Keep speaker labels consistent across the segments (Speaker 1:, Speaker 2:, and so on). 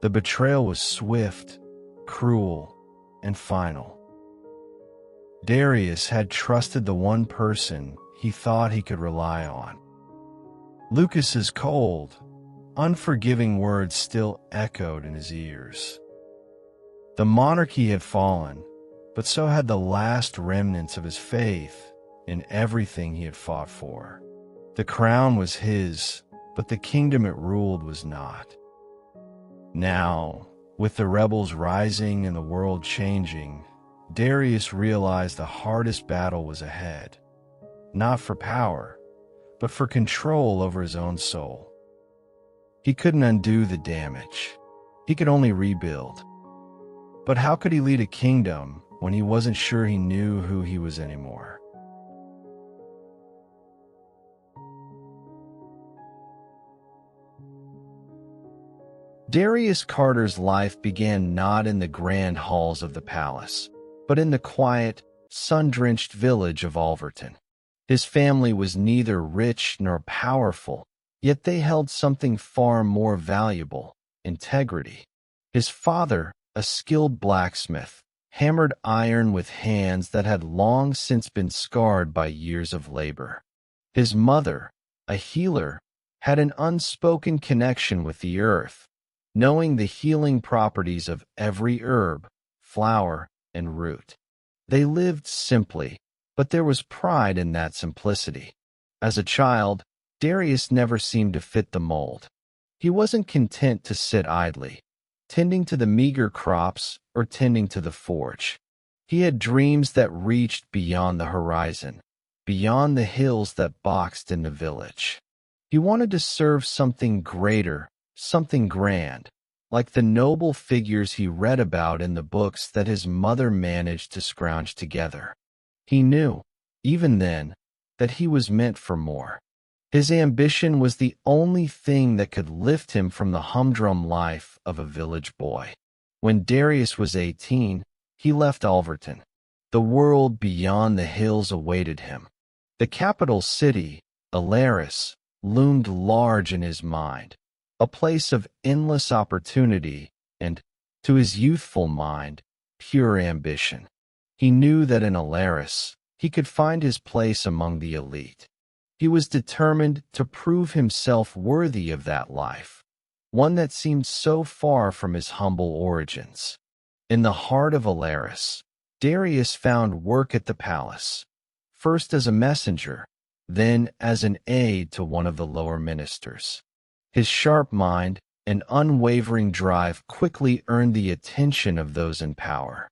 Speaker 1: The betrayal was swift, cruel, and final. Darius had trusted the one person he thought he could rely on. Lucas's cold, unforgiving words still echoed in his ears. The monarchy had fallen, but so had the last remnants of his faith in everything he had fought for. The crown was his, but the kingdom it ruled was not. Now, with the rebels rising and the world changing, Darius realized the hardest battle was ahead. Not for power, but for control over his own soul. He couldn't undo the damage. He could only rebuild. But how could he lead a kingdom when he wasn't sure he knew who he was anymore? Darius Carter's life began not in the grand halls of the palace, but in the quiet, sun-drenched village of Alverton. His family was neither rich nor powerful, yet they held something far more valuable: integrity. His father, a skilled blacksmith, hammered iron with hands that had long since been scarred by years of labor. His mother, a healer, had an unspoken connection with the earth, knowing the healing properties of every herb, flower, and root. They lived simply, but there was pride in that simplicity. As a child, Darius never seemed to fit the mold. He wasn't content to sit idly, tending to the meager crops or tending to the forge. He had dreams that reached beyond the horizon, beyond the hills that boxed in the village. He wanted to serve something greater, something grand, like the noble figures he read about in the books that his mother managed to scrounge together. He knew, even then, that he was meant for more. His ambition was the only thing that could lift him from the humdrum life of a village boy. When Darius was 18, he left Alverton. The world beyond the hills awaited him. The capital city, Idris, loomed large in his mind, a place of endless opportunity and, to his youthful mind, pure ambition. He knew that in Idris, he could find his place among the elite. He was determined to prove himself worthy of that life, one that seemed so far from his humble origins. In the heart of Idris, Darius found work at the palace, first as a messenger, then as an aide to one of the lower ministers. His sharp mind and unwavering drive quickly earned the attention of those in power.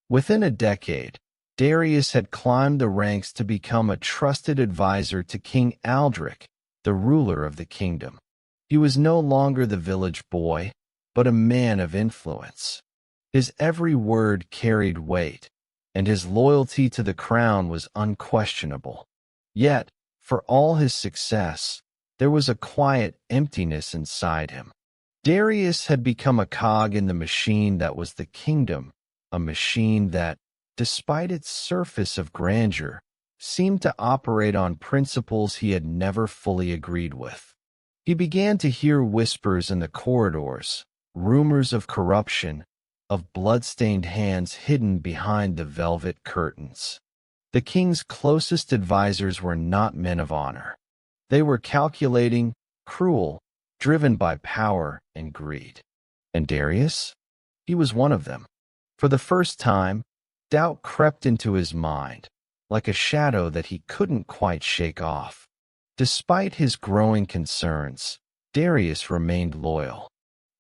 Speaker 1: Within a decade, Darius had climbed the ranks to become a trusted advisor to King Idris, the ruler of the kingdom. He was no longer the village boy, but a man of influence. His every word carried weight, and his loyalty to the crown was unquestionable. Yet, for all his success, there was a quiet emptiness inside him. Darius had become a cog in the machine that was the kingdom, a machine that, despite its surface of grandeur, seemed to operate on principles he had never fully agreed with. He began to hear whispers in the corridors, rumors of corruption, of blood-stained hands hidden behind the velvet curtains. The king's closest advisors were not men of honor. They were calculating, cruel, driven by power and greed. And Darius? He was one of them. For the first time, doubt crept into his mind, like a shadow that he couldn't quite shake off. Despite his growing concerns, Darius remained loyal.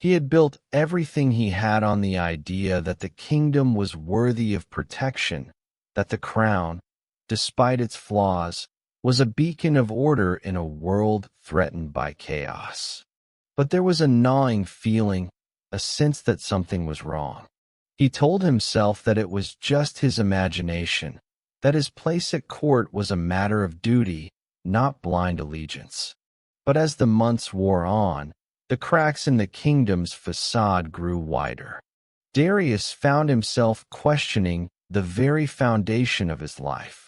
Speaker 1: He had built everything he had on the idea that the kingdom was worthy of protection, that the crown, despite its flaws, was a beacon of order in a world threatened by chaos. But there was a gnawing feeling, a sense that something was wrong. He told himself that it was just his imagination, that his place at court was a matter of duty, not blind allegiance. But as the months wore on, the cracks in the kingdom's facade grew wider. Darius found himself questioning the very foundation of his life.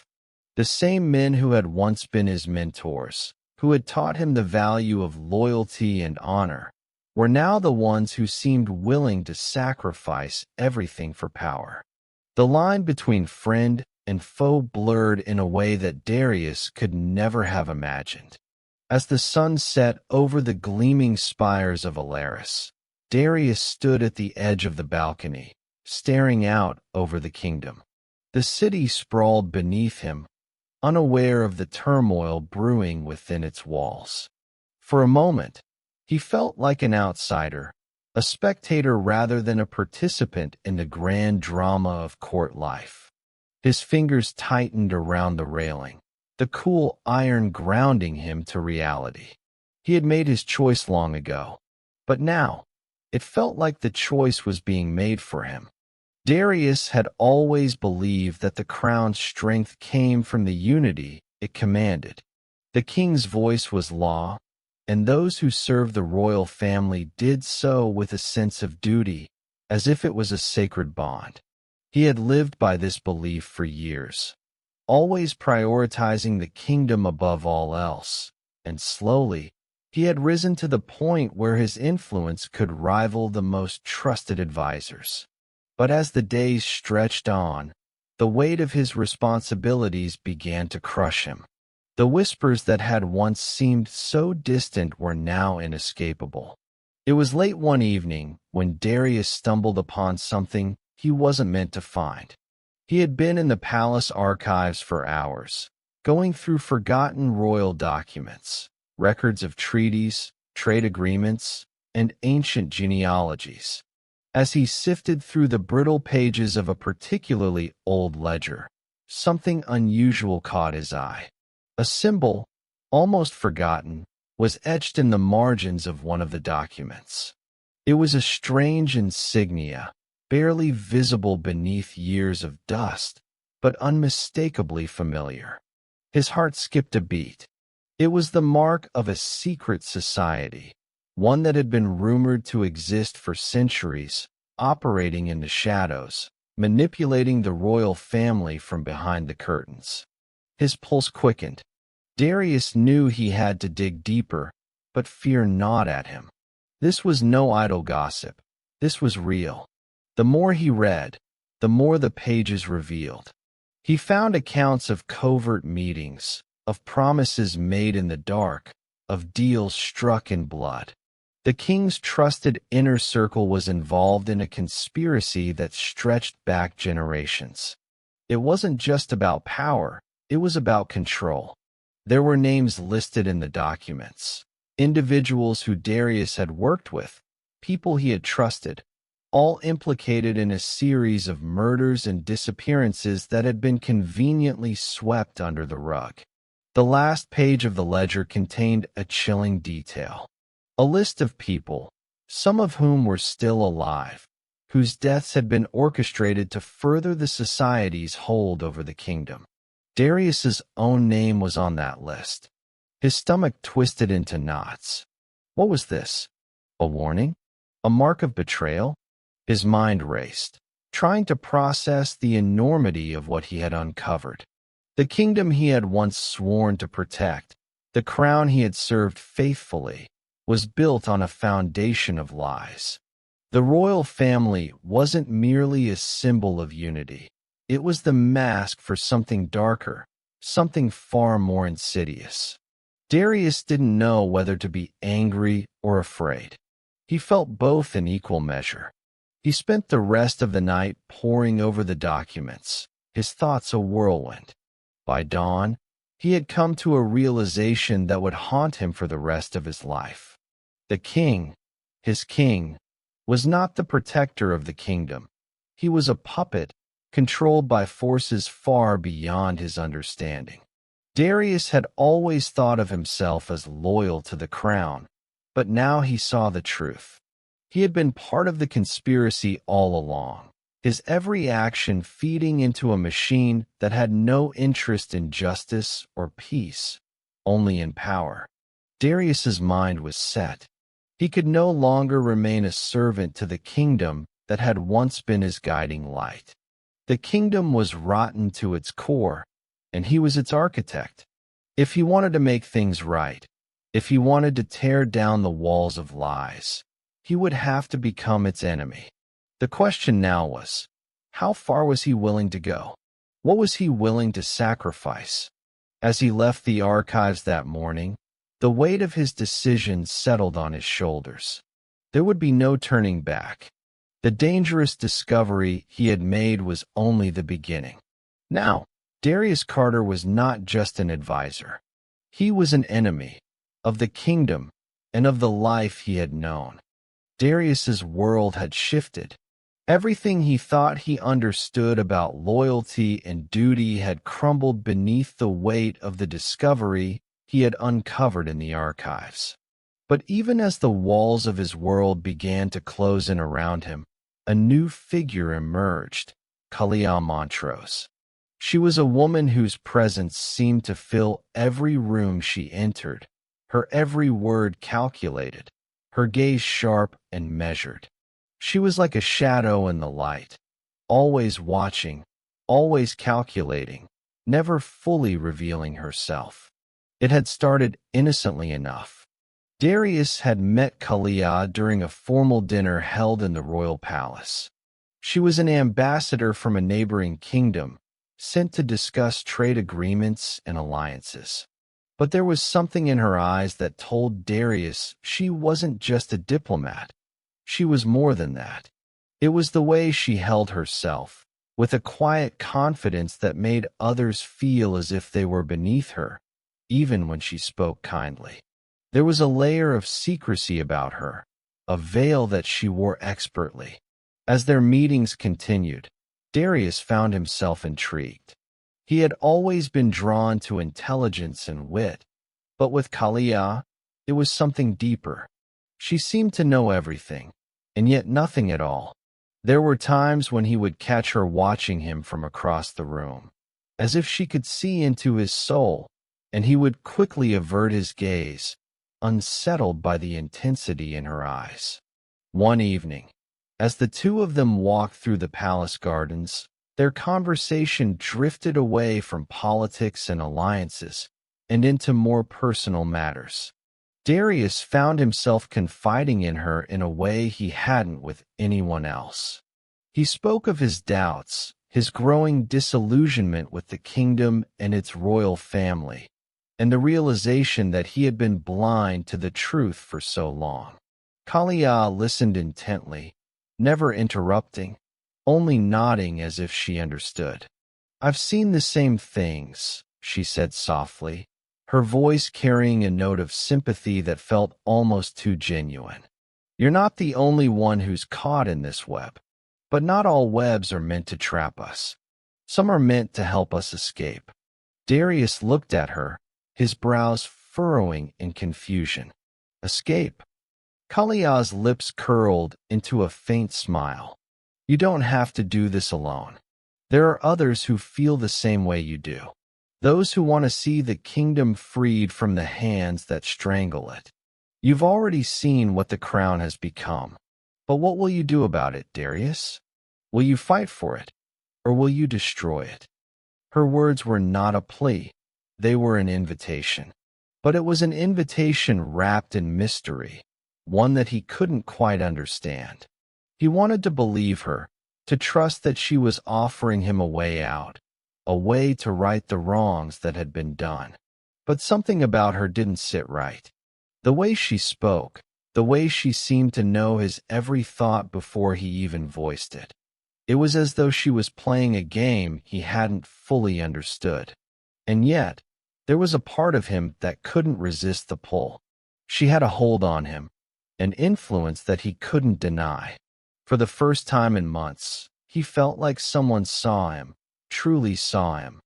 Speaker 1: The same men who had once been his mentors, who had taught him the value of loyalty and honor, were now the ones who seemed willing to sacrifice everything for power. The line between friend and foe blurred in a way that Darius could never have imagined. As the sun set over the gleaming spires of Alaris, Darius stood at the edge of the balcony, staring out over the kingdom. The city sprawled beneath him, unaware of the turmoil brewing within its walls. For a moment, he felt like an outsider, a spectator rather than a participant in the grand drama of court life. His fingers tightened around the railing, the cool iron grounding him to reality. He had made his choice long ago, but now, it felt like the choice was being made for him. Darius had always believed that the crown's strength came from the unity it commanded. The king's voice was law, and those who served the royal family did so with a sense of duty, as if it was a sacred bond. He had lived by this belief for years, always prioritizing the kingdom above all else, and slowly, he had risen to the point where his influence could rival the most trusted advisors. But as the days stretched on, the weight of his responsibilities began to crush him. The whispers that had once seemed so distant were now inescapable. It was late one evening when Darius stumbled upon something he wasn't meant to find. He had been in the palace archives for hours, going through forgotten royal documents, records of treaties, trade agreements, and ancient genealogies. As he sifted through the brittle pages of a particularly old ledger, something unusual caught his eye. A symbol, almost forgotten, was etched in the margins of one of the documents. It was a strange insignia, barely visible beneath years of dust, but unmistakably familiar. His heart skipped a beat. It was the mark of a secret society, one that had been rumored to exist for centuries, operating in the shadows, manipulating the royal family from behind the curtains. His pulse quickened. Darius knew he had to dig deeper, but fear gnawed at him. This was no idle gossip. This was real. The more he read, the more the pages revealed. He found accounts of covert meetings, of promises made in the dark, of deals struck in blood. The king's trusted inner circle was involved in a conspiracy that stretched back generations. It wasn't just about power, it was about control. There were names listed in the documents, individuals who Darius had worked with, people he had trusted, all implicated in a series of murders and disappearances that had been conveniently swept under the rug. The last page of the ledger contained a chilling detail. A list of people, some of whom were still alive, whose deaths had been orchestrated to further the society's hold over the kingdom. Darius's own name was on that list. His stomach twisted into knots. What was this? A warning? A mark of betrayal? His mind raced, trying to process the enormity of what he had uncovered. The kingdom he had once sworn to protect, the crown he had served faithfully, was built on a foundation of lies. The royal family wasn't merely a symbol of unity. It was the mask for something darker, something far more insidious. Darius didn't know whether to be angry or afraid. He felt both in equal measure. He spent the rest of the night poring over the documents, his thoughts a whirlwind. By dawn, he had come to a realization that would haunt him for the rest of his life. The king, his king, was not the protector of the kingdom. He was a puppet, controlled by forces far beyond his understanding. Darius had always thought of himself as loyal to the crown, but now he saw the truth. He had been part of the conspiracy all along, his every action feeding into a machine that had no interest in justice or peace, only in power. Darius's mind was set. He could no longer remain a servant to the kingdom that had once been his guiding light. The kingdom was rotten to its core, and he was its architect. If he wanted to make things right, if he wanted to tear down the walls of lies, he would have to become its enemy. The question now was, how far was he willing to go? What was he willing to sacrifice? As he left the archives that morning, the weight of his decision settled on his shoulders. There would be no turning back. The dangerous discovery he had made was only the beginning. Now, Darius Carter was not just an advisor. He was an enemy of the kingdom and of the life he had known. Darius's world had shifted. Everything he thought he understood about loyalty and duty had crumbled beneath the weight of the discovery he had uncovered in the archives. But even as the walls of his world began to close in around him, a new figure emerged, Kalya Montro. She was a woman whose presence seemed to fill every room she entered, her every word calculated, her gaze sharp and measured. She was like a shadow in the light, always watching, always calculating, never fully revealing herself. It had started innocently enough. Darius had met Kalya during a formal dinner held in the royal palace. She was an ambassador from a neighboring kingdom, sent to discuss trade agreements and alliances. But there was something in her eyes that told Darius she wasn't just a diplomat. She was more than that. It was the way she held herself, with a quiet confidence that made others feel as if they were beneath her, even when she spoke kindly. There was a layer of secrecy about her, a veil that she wore expertly. As their meetings continued, Darius found himself intrigued. He had always been drawn to intelligence and wit, but with Kalya, it was something deeper. She seemed to know everything, and yet nothing at all. There were times when he would catch her watching him from across the room, as if she could see into his soul, and he would quickly avert his gaze, unsettled by the intensity in her eyes. One evening, as the two of them walked through the palace gardens, their conversation drifted away from politics and alliances and into more personal matters. Darius found himself confiding in her in a way he hadn't with anyone else. He spoke of his doubts, his growing disillusionment with the kingdom and its royal family, and the realization that he had been blind to the truth for so long. Kalya listened intently, never interrupting, only nodding as if she understood. "I've seen the same things," she said softly, her voice carrying a note of sympathy that felt almost too genuine. "You're not the only one who's caught in this web. But not all webs are meant to trap us. Some are meant to help us escape." Darius looked at her, his brows furrowing in confusion. "Escape?" Kalya's lips curled into a faint smile. "You don't have to do this alone. There are others who feel the same way you do. Those who want to see the kingdom freed from the hands that strangle it. You've already seen what the crown has become. But what will you do about it, Darius? Will you fight for it, or will you destroy it?" Her words were not a plea. They were an invitation. But it was an invitation wrapped in mystery, one that he couldn't quite understand. He wanted to believe her, to trust that she was offering him a way out, a way to right the wrongs that had been done. But something about her didn't sit right. The way she spoke, the way she seemed to know his every thought before he even voiced it. It was as though she was playing a game he hadn't fully understood. And yet, there was a part of him that couldn't resist the pull. She had a hold on him, an influence that he couldn't deny. For the first time in months, he felt like someone saw him, truly saw him,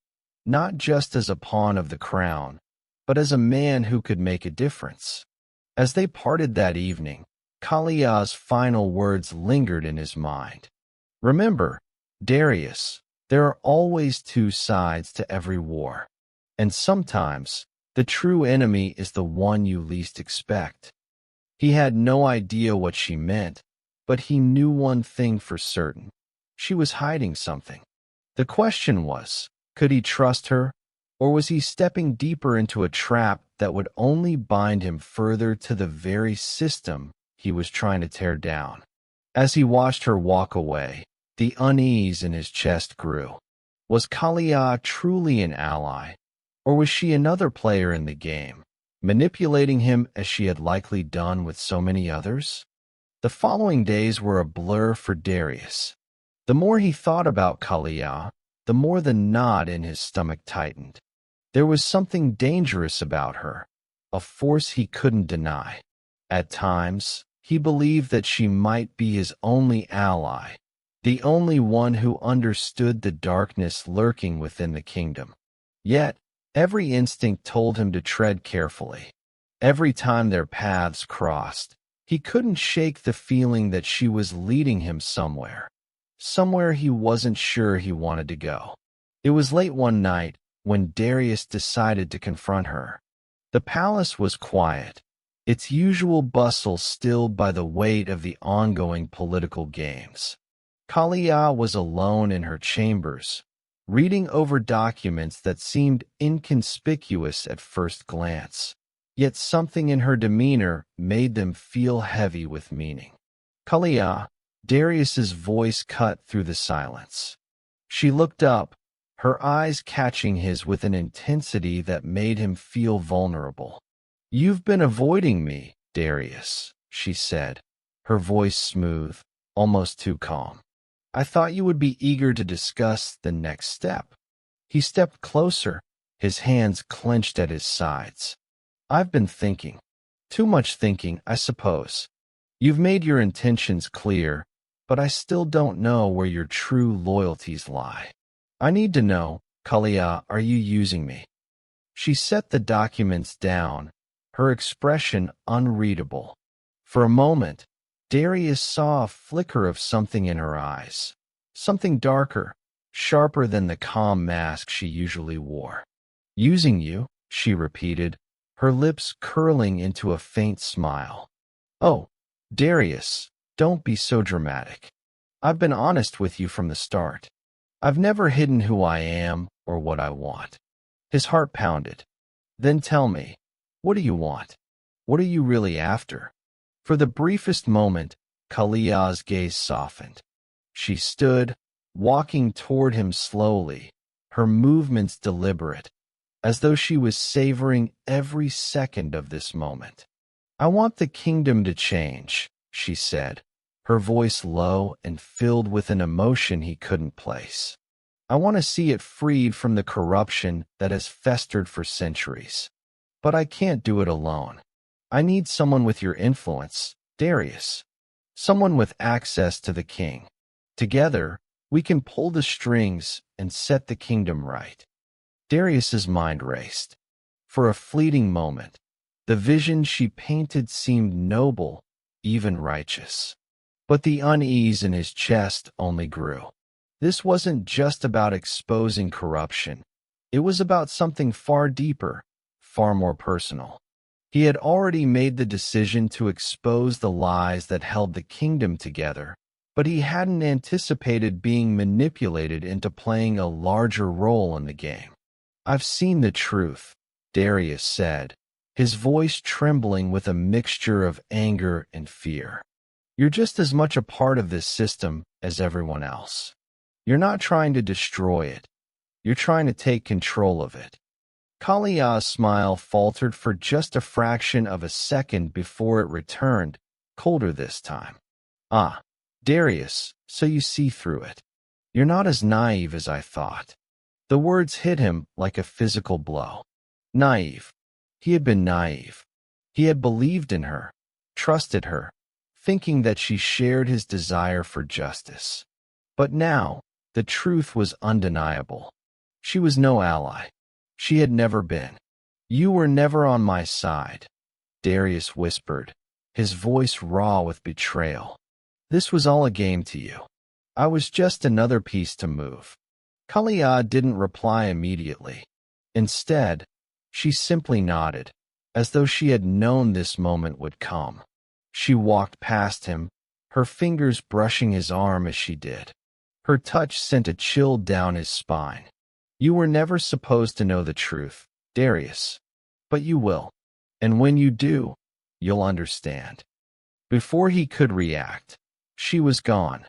Speaker 1: not just as a pawn of the crown, but as a man who could make a difference. As they parted that evening, Kalya's final words lingered in his mind. "Remember, Darius, there are always two sides to every war, and sometimes the true enemy is the one you least expect." He had no idea what she meant, but he knew one thing for certain. She was hiding something. The question was, could he trust her, or was he stepping deeper into a trap that would only bind him further to the very system he was trying to tear down. As he watched her walk away, the unease in his chest grew. Was Kalya truly an ally, or was she another player in the game, manipulating him as she had likely done with so many others? The following days were a blur for Darius. The more he thought about Kalya, the more the knot in his stomach tightened. There was something dangerous about her, a force he couldn't deny. At times, he believed that she might be his only ally, the only one who understood the darkness lurking within the kingdom. Yet, every instinct told him to tread carefully. Every time their paths crossed, he couldn't shake the feeling that she was leading him somewhere he wasn't sure he wanted to go. It was late one night when Darius decided to confront her. The palace was quiet, its usual bustle stilled by the weight of the ongoing political games. Kalya was alone in her chambers, reading over documents that seemed inconspicuous at first glance, yet something in her demeanor made them feel heavy with meaning. "Kalya," Darius's voice cut through the silence. She looked up, her eyes catching his with an intensity that made him feel vulnerable. "You've been avoiding me, Darius," she said, her voice smooth, almost too calm. "I thought you would be eager to discuss the next step." He stepped closer, his hands clenched at his sides. "I've been thinking. Too much thinking, I suppose. You've made your intentions clear, but I still don't know where your true loyalties lie. I need to know, Kalya, are you using me?" She set the documents down, her expression unreadable. For a moment, Darius saw a flicker of something in her eyes, something darker, sharper than the calm mask she usually wore. "Using you," she repeated, her lips curling into a faint smile. "Oh, Darius, don't be so dramatic. I've been honest with you from the start. I've never hidden who I am or what I want." His heart pounded. "Then tell me, what do you want? What are you really after?" For the briefest moment, Kalya's gaze softened. She stood, walking toward him slowly, her movements deliberate, as though she was savoring every second of this moment. "I want the kingdom to change," she said, her voice low and filled with an emotion he couldn't place. "I want to see it freed from the corruption that has festered for centuries. But I can't do it alone. I need someone with your influence, Darius. Someone with access to the king. Together, we can pull the strings and set the kingdom right." Darius's mind raced. For a fleeting moment, the vision she painted seemed noble, even righteous. But the unease in his chest only grew. This wasn't just about exposing corruption. It was about something far deeper, far more personal. He had already made the decision to expose the lies that held the kingdom together, but he hadn't anticipated being manipulated into playing a larger role in the game. "I've seen the truth," Darius said, his voice trembling with a mixture of anger and fear. "You're just as much a part of this system as everyone else. You're not trying to destroy it. You're trying to take control of it." Kalya's smile faltered for just a fraction of a second before it returned, colder this time. "Ah, Darius, so you see through it. You're not as naive as I thought." The words hit him like a physical blow. Naive. He had been naive. He had believed in her, trusted her, thinking that she shared his desire for justice. But now, the truth was undeniable. She was no ally. She had never been. "You were never on my side," Darius whispered, his voice raw with betrayal. "This was all a game to you. I was just another piece to move." Kalya didn't reply immediately. Instead, she simply nodded, as though she had known this moment would come. She walked past him, her fingers brushing his arm as she did. Her touch sent a chill down his spine. "You were never supposed to know the truth, Darius. But you will. And when you do, you'll understand." Before he could react, she was gone,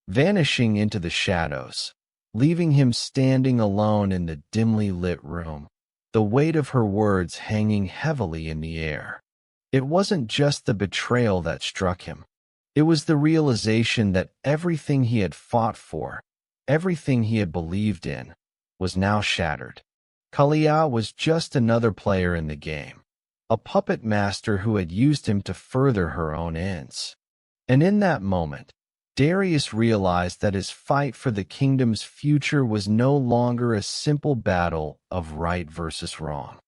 Speaker 1: vanishing into the shadows, leaving him standing alone in the dimly lit room, the weight of her words hanging heavily in the air. It wasn't just the betrayal that struck him. It was the realization that everything he had fought for, everything he had believed in, was now shattered. Kalya was just another player in the game, a puppet master who had used him to further her own ends. And in that moment, Darius realized that his fight for the kingdom's future was no longer a simple battle of right versus wrong.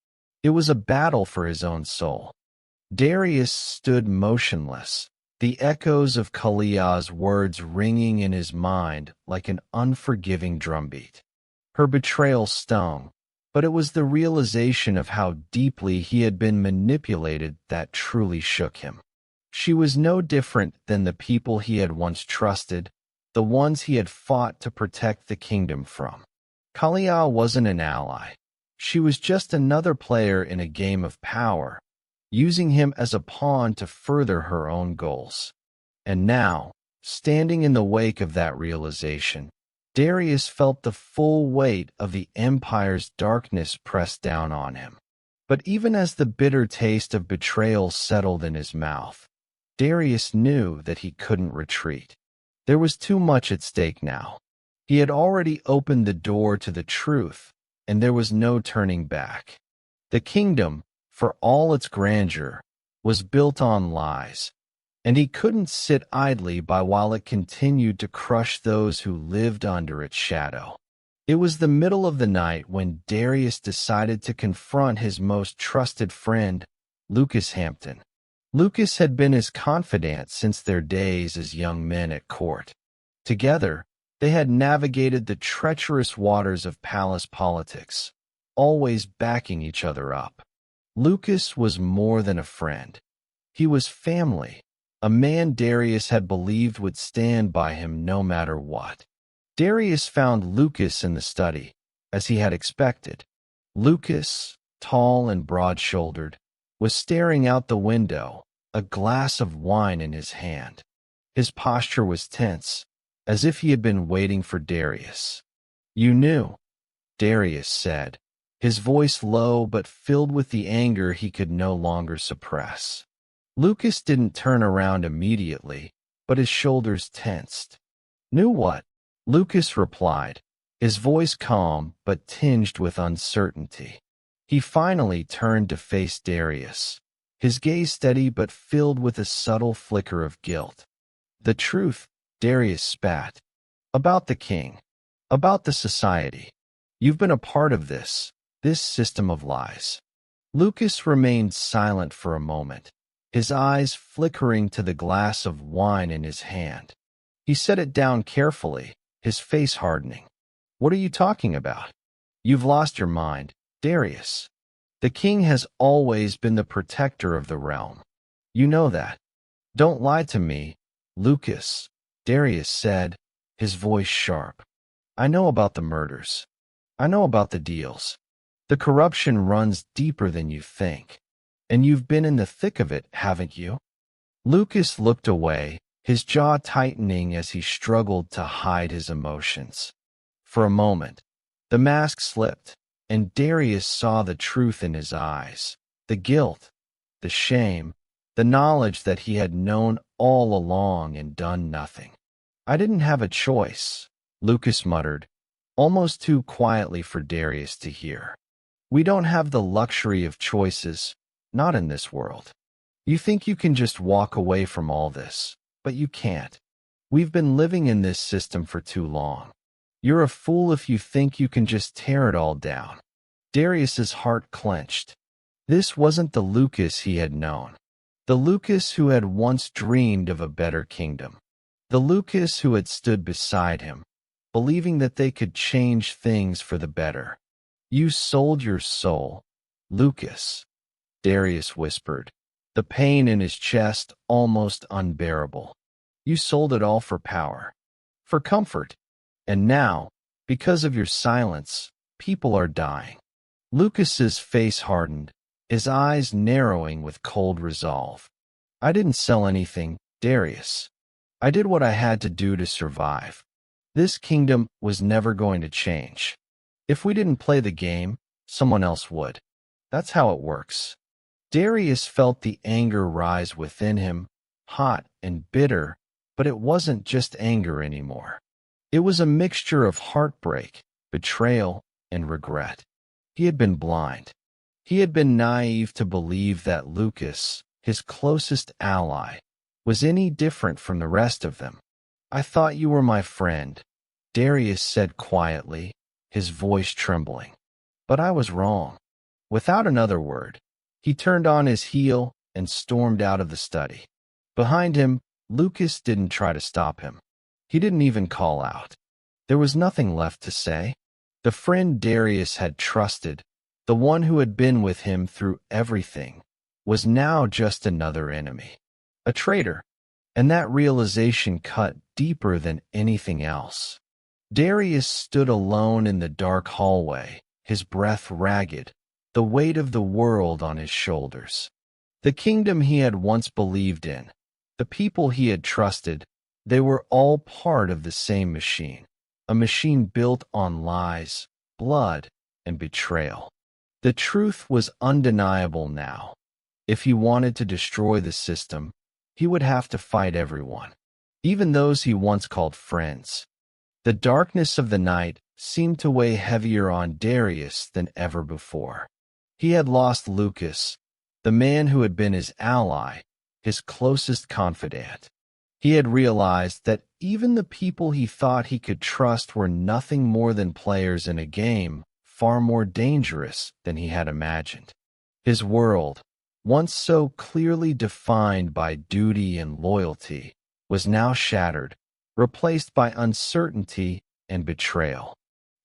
Speaker 1: It was a battle for his own soul. Darius stood motionless, the echoes of Kalya's words ringing in his mind like an unforgiving drumbeat. Her betrayal stung, but it was the realization of how deeply he had been manipulated that truly shook him. She was no different than the people he had once trusted, the ones he had fought to protect the kingdom from. Kalya wasn't an ally. She was just another player in a game of power, using him as a pawn to further her own goals. And now, standing in the wake of that realization, Darius felt the full weight of the Empire's darkness press down on him. But even as the bitter taste of betrayal settled in his mouth, Darius knew that he couldn't retreat. There was too much at stake now. He had already opened the door to the truth, and there was no turning back. The kingdom, for all its grandeur, was built on lies, and he couldn't sit idly by while it continued to crush those who lived under its shadow. It was the middle of the night when Darius decided to confront his most trusted friend, Lucas Hampton. Lucas had been his confidant since their days as young men at court. Together, they had navigated the treacherous waters of palace politics, always backing each other up. Lucas was more than a friend. He was family, a man Darius had believed would stand by him no matter what. Darius found Lucas in the study, as he had expected. Lucas, tall and broad-shouldered, was staring out the window, a glass of wine in his hand. His posture was tense, as if he had been waiting for Darius. "You knew," Darius said, his voice low but filled with the anger he could no longer suppress. Lucas didn't turn around immediately, but his shoulders tensed. "Knew what?" Lucas replied, his voice calm but tinged with uncertainty. He finally turned to face Darius, his gaze steady but filled with a subtle flicker of guilt. "The truth," Darius spat. "About the king. About the society. You've been a part of this system of lies." Lucas remained silent for a moment, his eyes flickering to the glass of wine in his hand. He set it down carefully, his face hardening. "What are you talking about? You've lost your mind, Darius. The king has always been the protector of the realm. You know that. Don't lie to me, Lucas," Darius said, his voice sharp. "I know about the murders. I know about the deals. The corruption runs deeper than you think. And you've been in the thick of it, haven't you?" Lucas looked away, his jaw tightening as he struggled to hide his emotions. For a moment, the mask slipped, and Darius saw the truth in his eyes, the guilt, the shame, the knowledge that he had known all along and done nothing. "I didn't have a choice," Lucas muttered, almost too quietly for Darius to hear. "We don't have the luxury of choices, not in this world. You think you can just walk away from all this, but you can't. We've been living in this system for too long. You're a fool if you think you can just tear it all down." Darius's heart clenched. This wasn't the Lucas he had known. The Lucas who had once dreamed of a better kingdom. The Lucas who had stood beside him, believing that they could change things for the better. "You sold your soul, Lucas," Darius whispered, the pain in his chest almost unbearable. "You sold it all for power, for comfort. And now, because of your silence, people are dying." Lucas's face hardened, his eyes narrowing with cold resolve. I didn't sell anything, Darius. I did what I had to do to survive. This kingdom was never going to change. If we didn't play the game, someone else would. That's how it works. Darius felt the anger rise within him, hot and bitter, but it wasn't just anger anymore. It was a mixture of heartbreak, betrayal, and regret. He had been blind. He had been naive to believe that Lucas, his closest ally, was any different from the rest of them. I thought you were my friend, Darius said quietly, his voice trembling. But I was wrong. Without another word, he turned on his heel and stormed out of the study. Behind him, Lucas didn't try to stop him. He didn't even call out. There was nothing left to say. The friend Darius had trusted, the one who had been with him through everything, was now just another enemy. A traitor. And that realization cut deeper than anything else. Darius stood alone in the dark hallway, his breath ragged, the weight of the world on his shoulders. The kingdom he had once believed in, the people he had trusted, they were all part of the same machine, a machine built on lies, blood, and betrayal. The truth was undeniable now. If he wanted to destroy the system, he would have to fight everyone, even those he once called friends. The darkness of the night seemed to weigh heavier on Darius than ever before. He had lost Lucas, the man who had been his ally, his closest confidant. He had realized that even the people he thought he could trust were nothing more than players in a game, far more dangerous than he had imagined. His world, once so clearly defined by duty and loyalty, was now shattered, replaced by uncertainty and betrayal.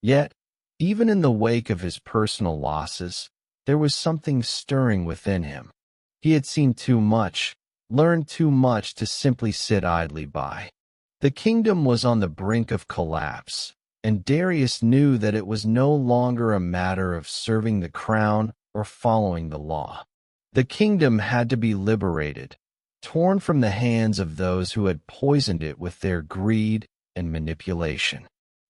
Speaker 1: Yet, even in the wake of his personal losses, there was something stirring within him. He had seen too much, learned too much to simply sit idly by. The kingdom was on the brink of collapse, and Darius knew that it was no longer a matter of serving the crown or following the law. The kingdom had to be liberated, torn from the hands of those who had poisoned it with their greed and manipulation.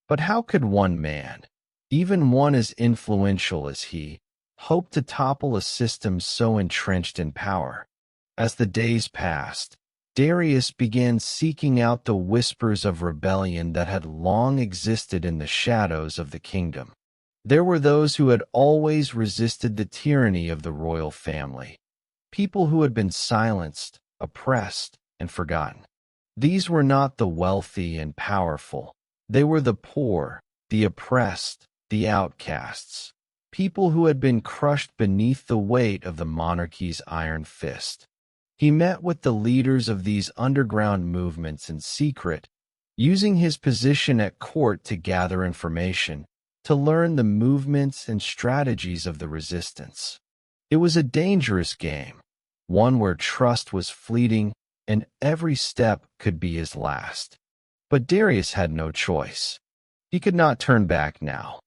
Speaker 1: But how could one man, even one as influential as he, hope to topple a system so entrenched in power? As the days passed, Darius began seeking out the whispers of rebellion that had long existed in the shadows of the kingdom. There were those who had always resisted the tyranny of the royal family, people who had been silenced, oppressed, and forgotten. These were not the wealthy and powerful. They were the poor, the oppressed, the outcasts, people who had been crushed beneath the weight of the monarchy's iron fist. He met with the leaders of these underground movements in secret, using his position at court to gather information, to learn the movements and strategies of the resistance. It was a dangerous game, one where trust was fleeting and every step could be his last. But Darius had no choice. He could not turn back now.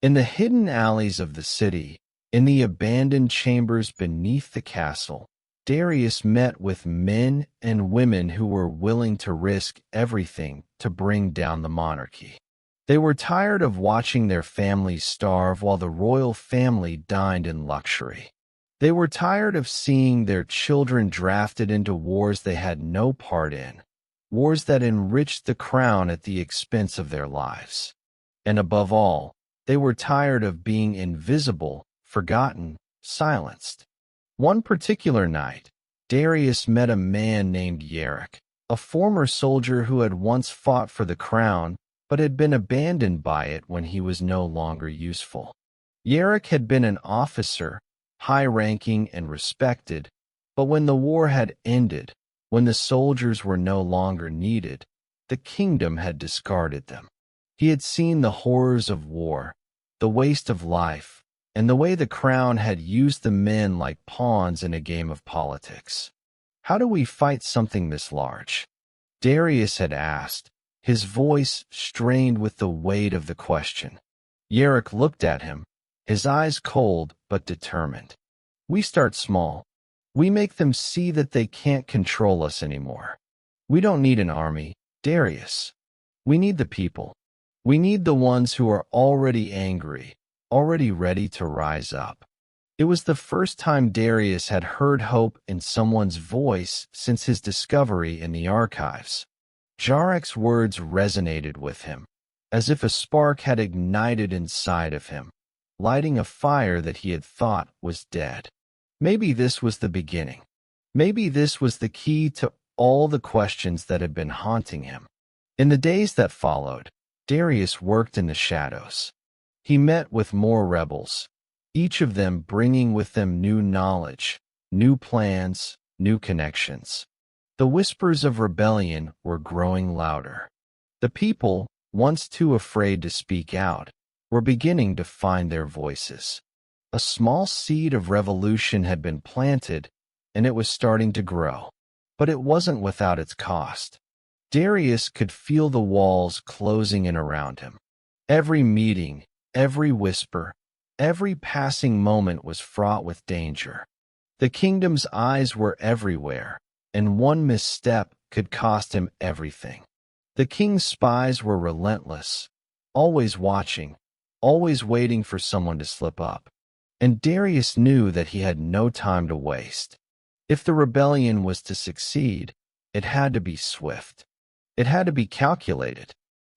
Speaker 1: In the hidden alleys of the city, in the abandoned chambers beneath the castle, Darius met with men and women who were willing to risk everything to bring down the monarchy. They were tired of watching their families starve while the royal family dined in luxury. They were tired of seeing their children drafted into wars they had no part in, wars that enriched the crown at the expense of their lives. And above all, they were tired of being invisible, forgotten, silenced. One particular night, Darius met a man named Yerick, a former soldier who had once fought for the crown but had been abandoned by it when he was no longer useful. Yerick had been an officer, high-ranking and respected, but when the war had ended, when the soldiers were no longer needed, the kingdom had discarded them. He had seen the horrors of war, the waste of life, and the way the crown had used the men like pawns in a game of politics. How do we fight something this large? Darius had asked, his voice strained with the weight of the question. Yerick looked at him, his eyes cold but determined. We start small. We make them see that they can't control us anymore. We don't need an army, Darius. We need the people. We need the ones who are already angry, already ready to rise up. It was the first time Darius had heard hope in someone's voice since his discovery in the archives. Jarek's words resonated with him, as if a spark had ignited inside of him, lighting a fire that he had thought was dead. Maybe this was the beginning. Maybe this was the key to all the questions that had been haunting him. In the days that followed, Darius worked in the shadows. He met with more rebels, each of them bringing with them new knowledge, new plans, new connections. The whispers of rebellion were growing louder. The people, once too afraid to speak out, were beginning to find their voices. A small seed of revolution had been planted, and it was starting to grow. But it wasn't without its cost. Darius could feel the walls closing in around him. Every meeting, every whisper, every passing moment was fraught with danger. The kingdom's eyes were everywhere, and one misstep could cost him everything. The king's spies were relentless, always watching, always waiting for someone to slip up. And Darius knew that he had no time to waste. If the rebellion was to succeed, it had to be swift. It had to be calculated.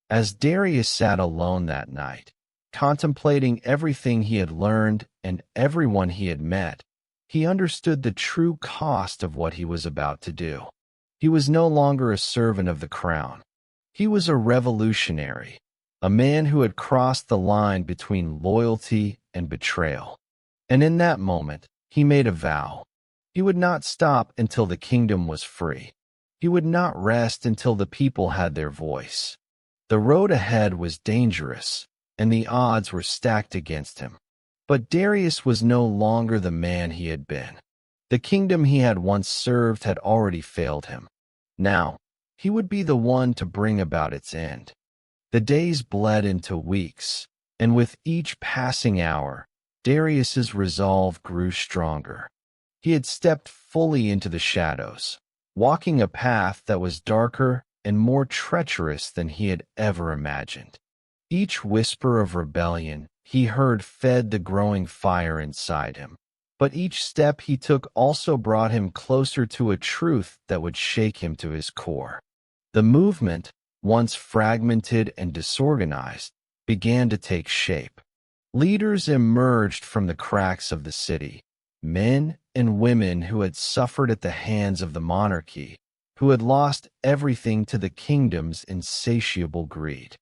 Speaker 1: As Darius sat alone that night, contemplating everything he had learned and everyone he had met, he understood the true cost of what he was about to do. He was no longer a servant of the crown. He was a revolutionary, a man who had crossed the line between loyalty and betrayal. And in that moment, he made a vow. He would not stop until the kingdom was free. He would not rest until the people had their voice. The road ahead was dangerous, and the odds were stacked against him. But Darius was no longer the man he had been. The kingdom he had once served had already failed him. Now, he would be the one to bring about its end. The days bled into weeks, and with each passing hour, Darius's resolve grew stronger. He had stepped fully into the shadows, walking a path that was darker and more treacherous than he had ever imagined. Each whisper of rebellion he heard fed the growing fire inside him, but each step he took also brought him closer to a truth that would shake him to his core. The movement, once fragmented and disorganized, began to take shape. Leaders emerged from the cracks of the city, men and women who had suffered at the hands of the monarchy, who had lost everything to the kingdom's insatiable greed.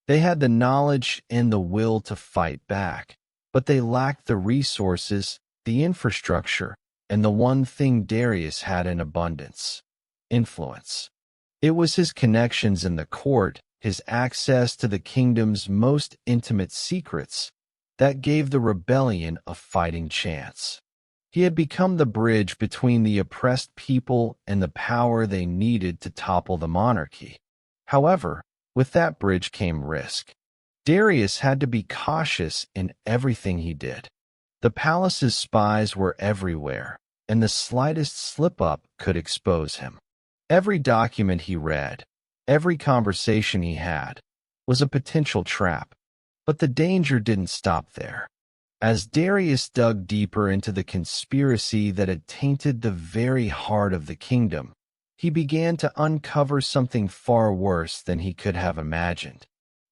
Speaker 1: They had the knowledge and the will to fight back, but they lacked the resources, the infrastructure, and the one thing Darius had in abundance: influence. It was his connections in the court, his access to the kingdom's most intimate secrets, that gave the rebellion a fighting chance. He had become the bridge between the oppressed people and the power they needed to topple the monarchy. However, with that bridge came risk. Darius had to be cautious in everything he did. The palace's spies were everywhere, and the slightest slip-up could expose him. Every document he read, every conversation he had, was a potential trap. But the danger didn't stop there. As Darius dug deeper into the conspiracy that had tainted the very heart of the kingdom, he began to uncover something far worse than he could have imagined.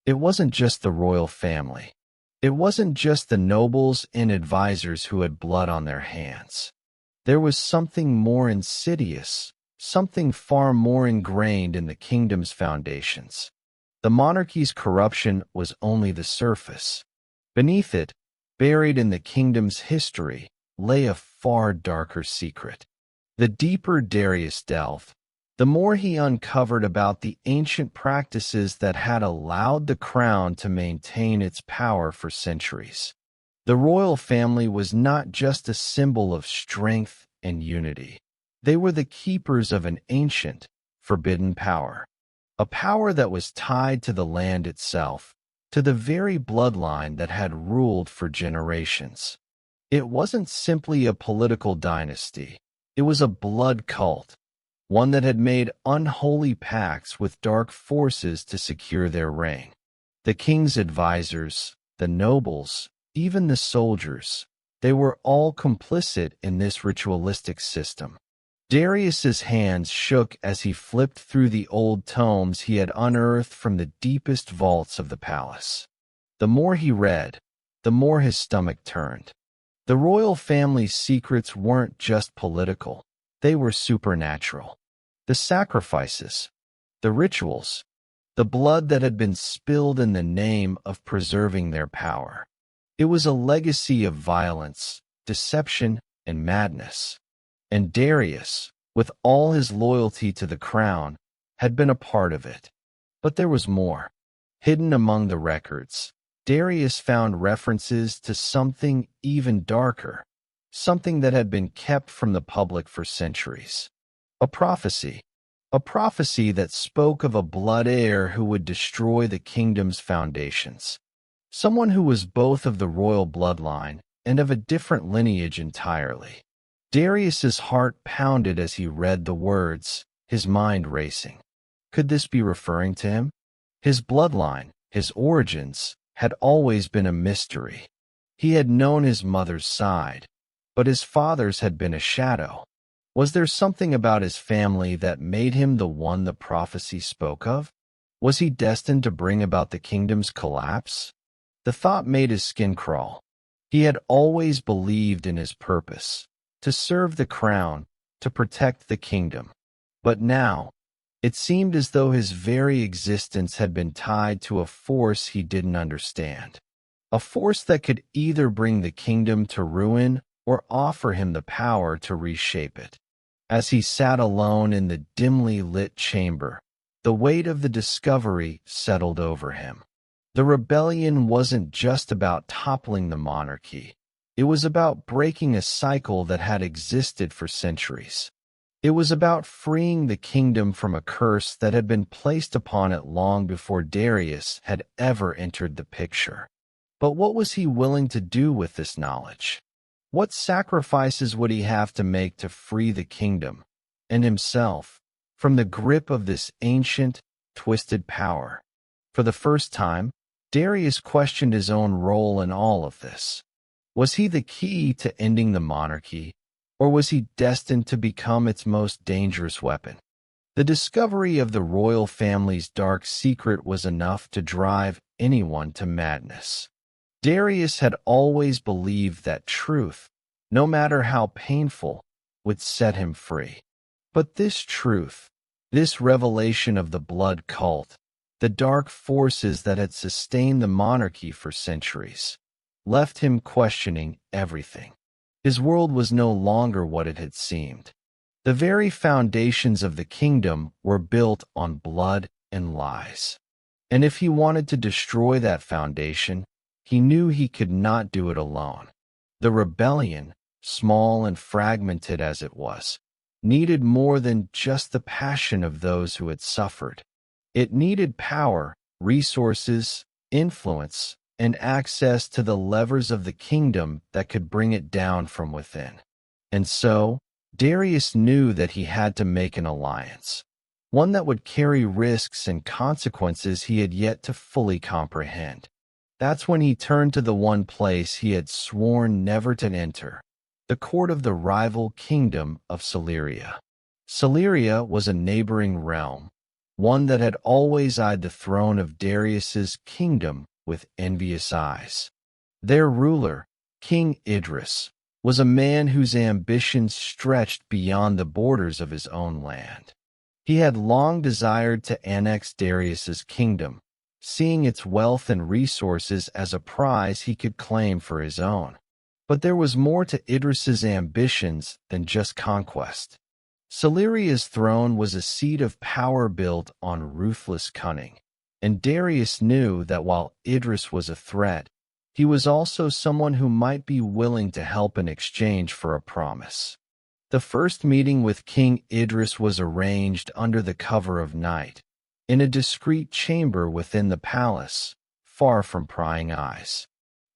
Speaker 1: It wasn't just the royal family. It wasn't just the nobles and advisors who had blood on their hands. There was something more insidious, something far more ingrained in the kingdom's foundations. The monarchy's corruption was only the surface. Beneath it, buried in the kingdom's history, lay a far darker secret. The deeper Darius delved, the more he uncovered about the ancient practices that had allowed the crown to maintain its power for centuries. The royal family was not just a symbol of strength and unity. They were the keepers of an ancient, forbidden power. A power that was tied to the land itself, to the very bloodline that had ruled for generations. It wasn't simply a political dynasty. It was a blood cult, one that had made unholy pacts with dark forces to secure their reign. The king's advisors, the nobles, even the soldiers, they were all complicit in this ritualistic system. Darius's hands shook as he flipped through the old tomes he had unearthed from the deepest vaults of the palace. The more he read, the more his stomach turned. The royal family's secrets weren't just political, they were supernatural. The sacrifices, the rituals, the blood that had been spilled in the name of preserving their power. It was a legacy of violence, deception, and madness. And Darius, with all his loyalty to the crown, had been a part of it. But there was more. Hidden among the records, Darius found references to something even darker, something that had been kept from the public for centuries. A prophecy that spoke of a blood heir who would destroy the kingdom's foundations. Someone who was both of the royal bloodline and of a different lineage entirely. Darius's heart pounded as he read the words, his mind racing. Could this be referring to him? His bloodline, his origins, had always been a mystery. He had known his mother's side, but his father's had been a shadow. Was there something about his family that made him the one the prophecy spoke of? Was he destined to bring about the kingdom's collapse? The thought made his skin crawl. He had always believed in his purpose, to serve the crown, to protect the kingdom. But now, it seemed as though his very existence had been tied to a force he didn't understand. A force that could either bring the kingdom to ruin or offer him the power to reshape it. As he sat alone in the dimly lit chamber, the weight of the discovery settled over him. The rebellion wasn't just about toppling the monarchy. It was about breaking a cycle that had existed for centuries. It was about freeing the kingdom from a curse that had been placed upon it long before Darius had ever entered the picture. But what was he willing to do with this knowledge? What sacrifices would he have to make to free the kingdom and himself from the grip of this ancient, twisted power? For the first time, Darius questioned his own role in all of this. Was he the key to ending the monarchy, or was he destined to become its most dangerous weapon? The discovery of the royal family's dark secret was enough to drive anyone to madness. Darius had always believed that truth, no matter how painful, would set him free. But this truth, this revelation of the blood cult, the dark forces that had sustained the monarchy for centuries, left him questioning everything. His world was no longer what it had seemed. The very foundations of the kingdom were built on blood and lies. And if he wanted to destroy that foundation, he knew he could not do it alone. The rebellion, small and fragmented as it was, needed more than just the passion of those who had suffered. It needed power, resources, influence, and access to the levers of the kingdom that could bring it down from within. And so, Darius knew that he had to make an alliance, one that would carry risks and consequences he had yet to fully comprehend. That's when he turned to the one place he had sworn never to enter, the court of the rival kingdom of Celeria. Celeria was a neighboring realm, one that had always eyed the throne of Darius's kingdom with envious eyes. Their ruler, King Idris, was a man whose ambitions stretched beyond the borders of his own land. He had long desired to annex Darius's kingdom, seeing its wealth and resources as a prize he could claim for his own. But there was more to Idris's ambitions than just conquest. Celeria's throne was a seat of power built on ruthless cunning, and Darius knew that while Idris was a threat, he was also someone who might be willing to help in exchange for a promise. The first meeting with King Idris was arranged under the cover of night, in a discreet chamber within the palace, far from prying eyes.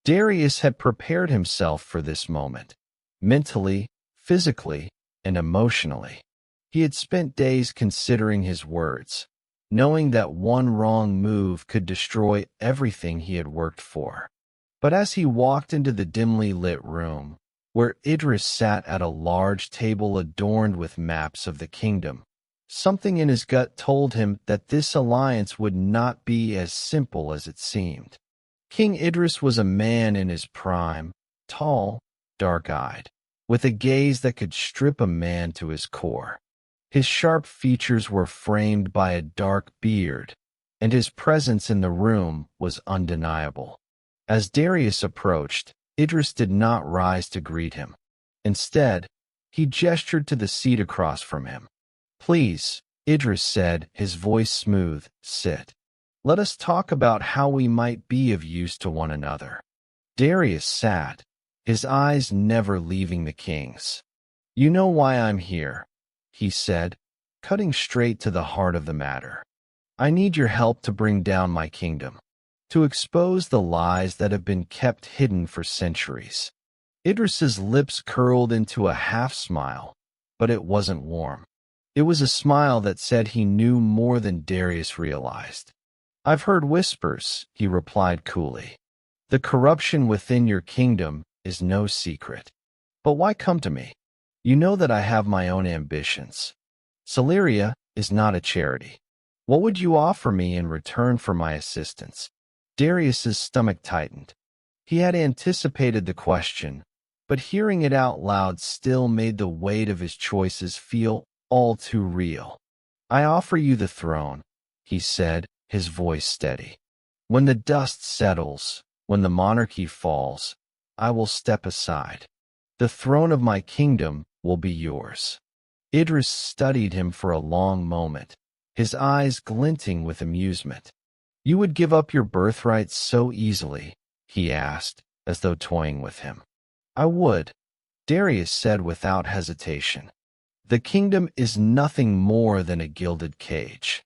Speaker 1: Darius had prepared himself for this moment, mentally, physically, and emotionally. He had spent days considering his words, knowing that one wrong move could destroy everything he had worked for. But as he walked into the dimly lit room, where Idris sat at a large table adorned with maps of the kingdom, something in his gut told him that this alliance would not be as simple as it seemed. King Idris was a man in his prime, tall, dark-eyed, with a gaze that could strip a man to his core. His sharp features were framed by a dark beard, and his presence in the room was undeniable. As Darius approached, Idris did not rise to greet him. Instead, he gestured to the seat across from him. "Please," Idris said, his voice smooth, "sit. Let us talk about how we might be of use to one another." Darius sat, his eyes never leaving the king's. "You know why I'm here," he said, cutting straight to the heart of the matter. "I need your help to bring down my kingdom, to expose the lies that have been kept hidden for centuries." Idris's lips curled into a half-smile, but it wasn't warm. It was a smile that said he knew more than Darius realized. "I've heard whispers," he replied coolly. "The corruption within your kingdom is no secret. But why come to me? You know that I have my own ambitions. Celeria is not a charity. What would you offer me in return for my assistance?" Darius's stomach tightened. He had anticipated the question, but hearing it out loud still made the weight of his choices feel all too real. "I offer you the throne," he said, his voice steady. "When the dust settles, when the monarchy falls, I will step aside. The throne of my kingdom will be yours." Idris studied him for a long moment, his eyes glinting with amusement. "You would give up your birthright so easily?" he asked, as though toying with him. "I would," Darius said without hesitation. "The kingdom is nothing more than a gilded cage,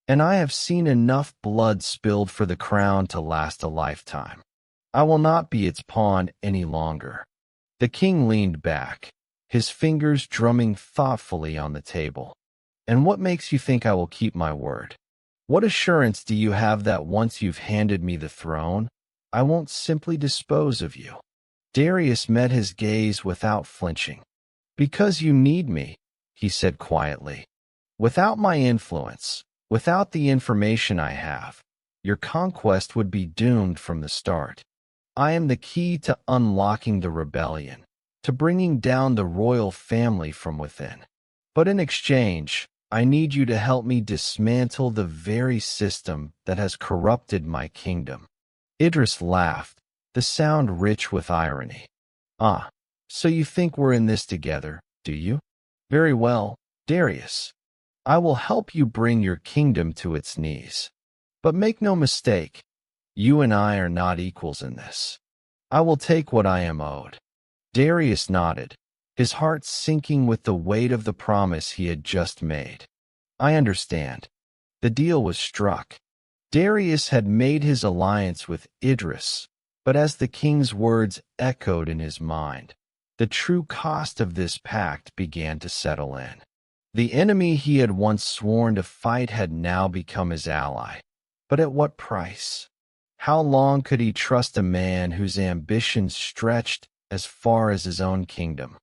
Speaker 1: and I have seen enough blood spilled for the crown to last a lifetime. I will not be its pawn any longer." The king leaned back, his fingers drumming thoughtfully on the table. "And what makes you think I will keep my word? What assurance do you have that once you've handed me the throne, I won't simply dispose of you?" Darius met his gaze without flinching. "Because you need me," he said quietly. "Without my influence, without the information I have, your conquest would be doomed from the start. I am the key to unlocking the rebellion, to bringing down the royal family from within. But in exchange, I need you to help me dismantle the very system that has corrupted my kingdom." Idris laughed, the sound rich with irony. "Ah, so you think we're in this together, do you? Very well, Darius. I will help you bring your kingdom to its knees. But make no mistake, you and I are not equals in this. I will take what I am owed." Darius nodded, his heart sinking with the weight of the promise he had just made. "I understand." The deal was struck. Darius had made his alliance with Idris, but as the king's words echoed in his mind, the true cost of this pact began to settle in. The enemy he had once sworn to fight had now become his ally. But at what price? How long could he trust a man whose ambitions stretched as far as his own kingdom?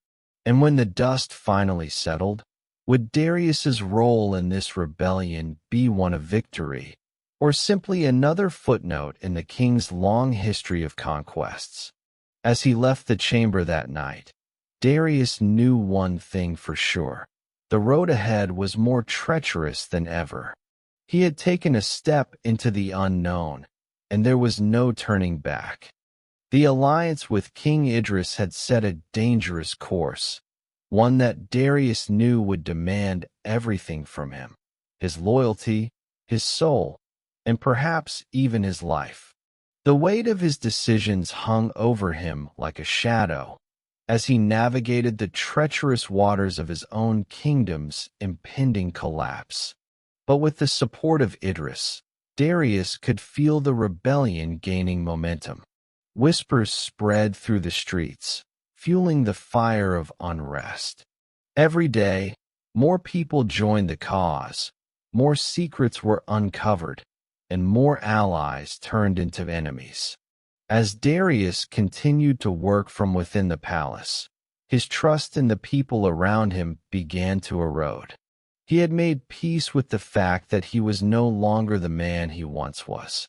Speaker 1: And when the dust finally settled, would Darius's role in this rebellion be one of victory, or simply another footnote in the king's long history of conquests? As he left the chamber that night, Darius knew one thing for sure. The road ahead was more treacherous than ever. He had taken a step into the unknown, and there was no turning back. The alliance with King Idris had set a dangerous course, one that Darius knew would demand everything from him: his loyalty, his soul, and perhaps even his life. The weight of his decisions hung over him like a shadow as he navigated the treacherous waters of his own kingdom's impending collapse. But with the support of Idris, Darius could feel the rebellion gaining momentum. Whispers spread through the streets, fueling the fire of unrest. Every day, more people joined the cause, more secrets were uncovered, and more allies turned into enemies. As Darius continued to work from within the palace, his trust in the people around him began to erode. He had made peace with the fact that he was no longer the man he once was.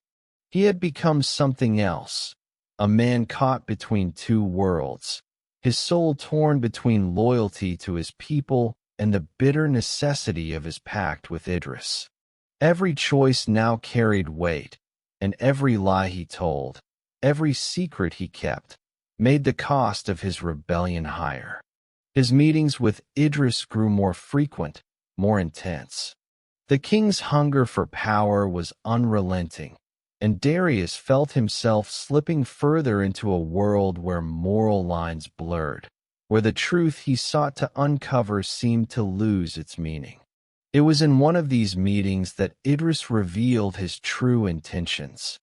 Speaker 1: He had become something else, a man caught between two worlds, his soul torn between loyalty to his people and the bitter necessity of his pact with Idris. Every choice now carried weight, and every lie he told, every secret he kept, made the cost of his rebellion higher. His meetings with Idris grew more frequent, more intense. The king's hunger for power was unrelenting, and Darius felt himself slipping further into a world where moral lines blurred, where the truth he sought to uncover seemed to lose its meaning. It was in one of these meetings that Idris revealed his true intentions.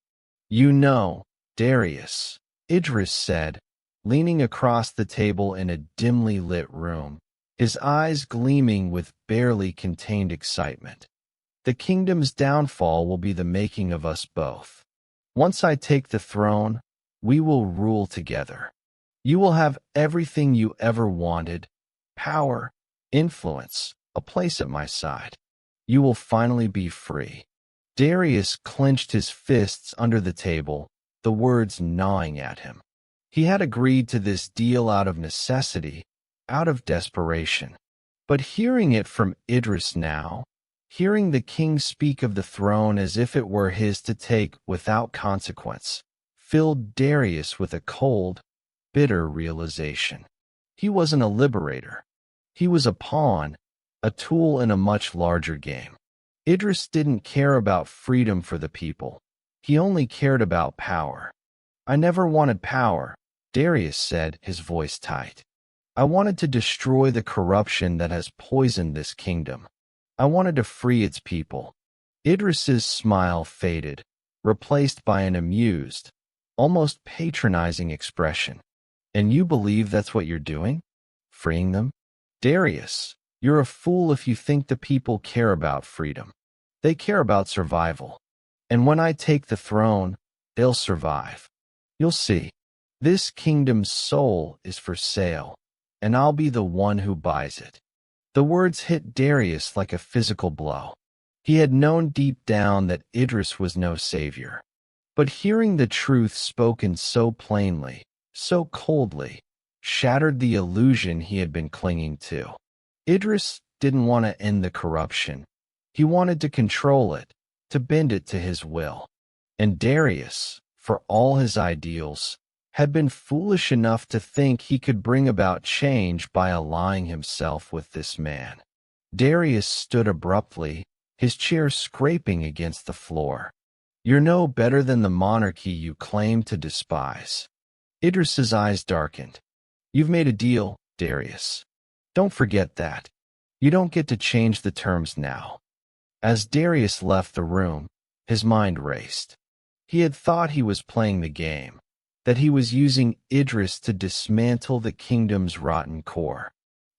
Speaker 1: "You know, Darius," Idris said, leaning across the table in a dimly lit room, his eyes gleaming with barely contained excitement. "The kingdom's downfall will be the making of us both. Once I take the throne, we will rule together. You will have everything you ever wanted: power, influence, a place at my side. You will finally be free." Darius clenched his fists under the table, the words gnawing at him. He had agreed to this deal out of necessity, out of desperation. But hearing it from Idris now, hearing the king speak of the throne as if it were his to take without consequence, filled Darius with a cold, bitter realization. He wasn't a liberator. He was a pawn, a tool in a much larger game. Idris didn't care about freedom for the people. He only cared about power. "I never wanted power," Darius said, his voice tight. "I wanted to destroy the corruption that has poisoned this kingdom. I wanted to free its people." Idris's smile faded, replaced by an amused, almost patronizing expression. "And you believe that's what you're doing? Freeing them?" "Darius, you're a fool if you think the people care about freedom. They care about survival. And when I take the throne, they'll survive. You'll see. This kingdom's soul is for sale, and I'll be the one who buys it." The words hit Darius like a physical blow. He had known deep down that Idris was no savior. But hearing the truth spoken so plainly, so coldly, shattered the illusion he had been clinging to. Idris didn't want to end the corruption. He wanted to control it, to bend it to his will. And Darius, for all his ideals, had been foolish enough to think he could bring about change by allying himself with this man. Darius stood abruptly, his chair scraping against the floor. "You're no better than the monarchy you claim to despise." Idris's eyes darkened. "You've made a deal, Darius. Don't forget that. You don't get to change the terms now." As Darius left the room, his mind raced. He had thought he was playing the game, that he was using Idris to dismantle the kingdom's rotten core.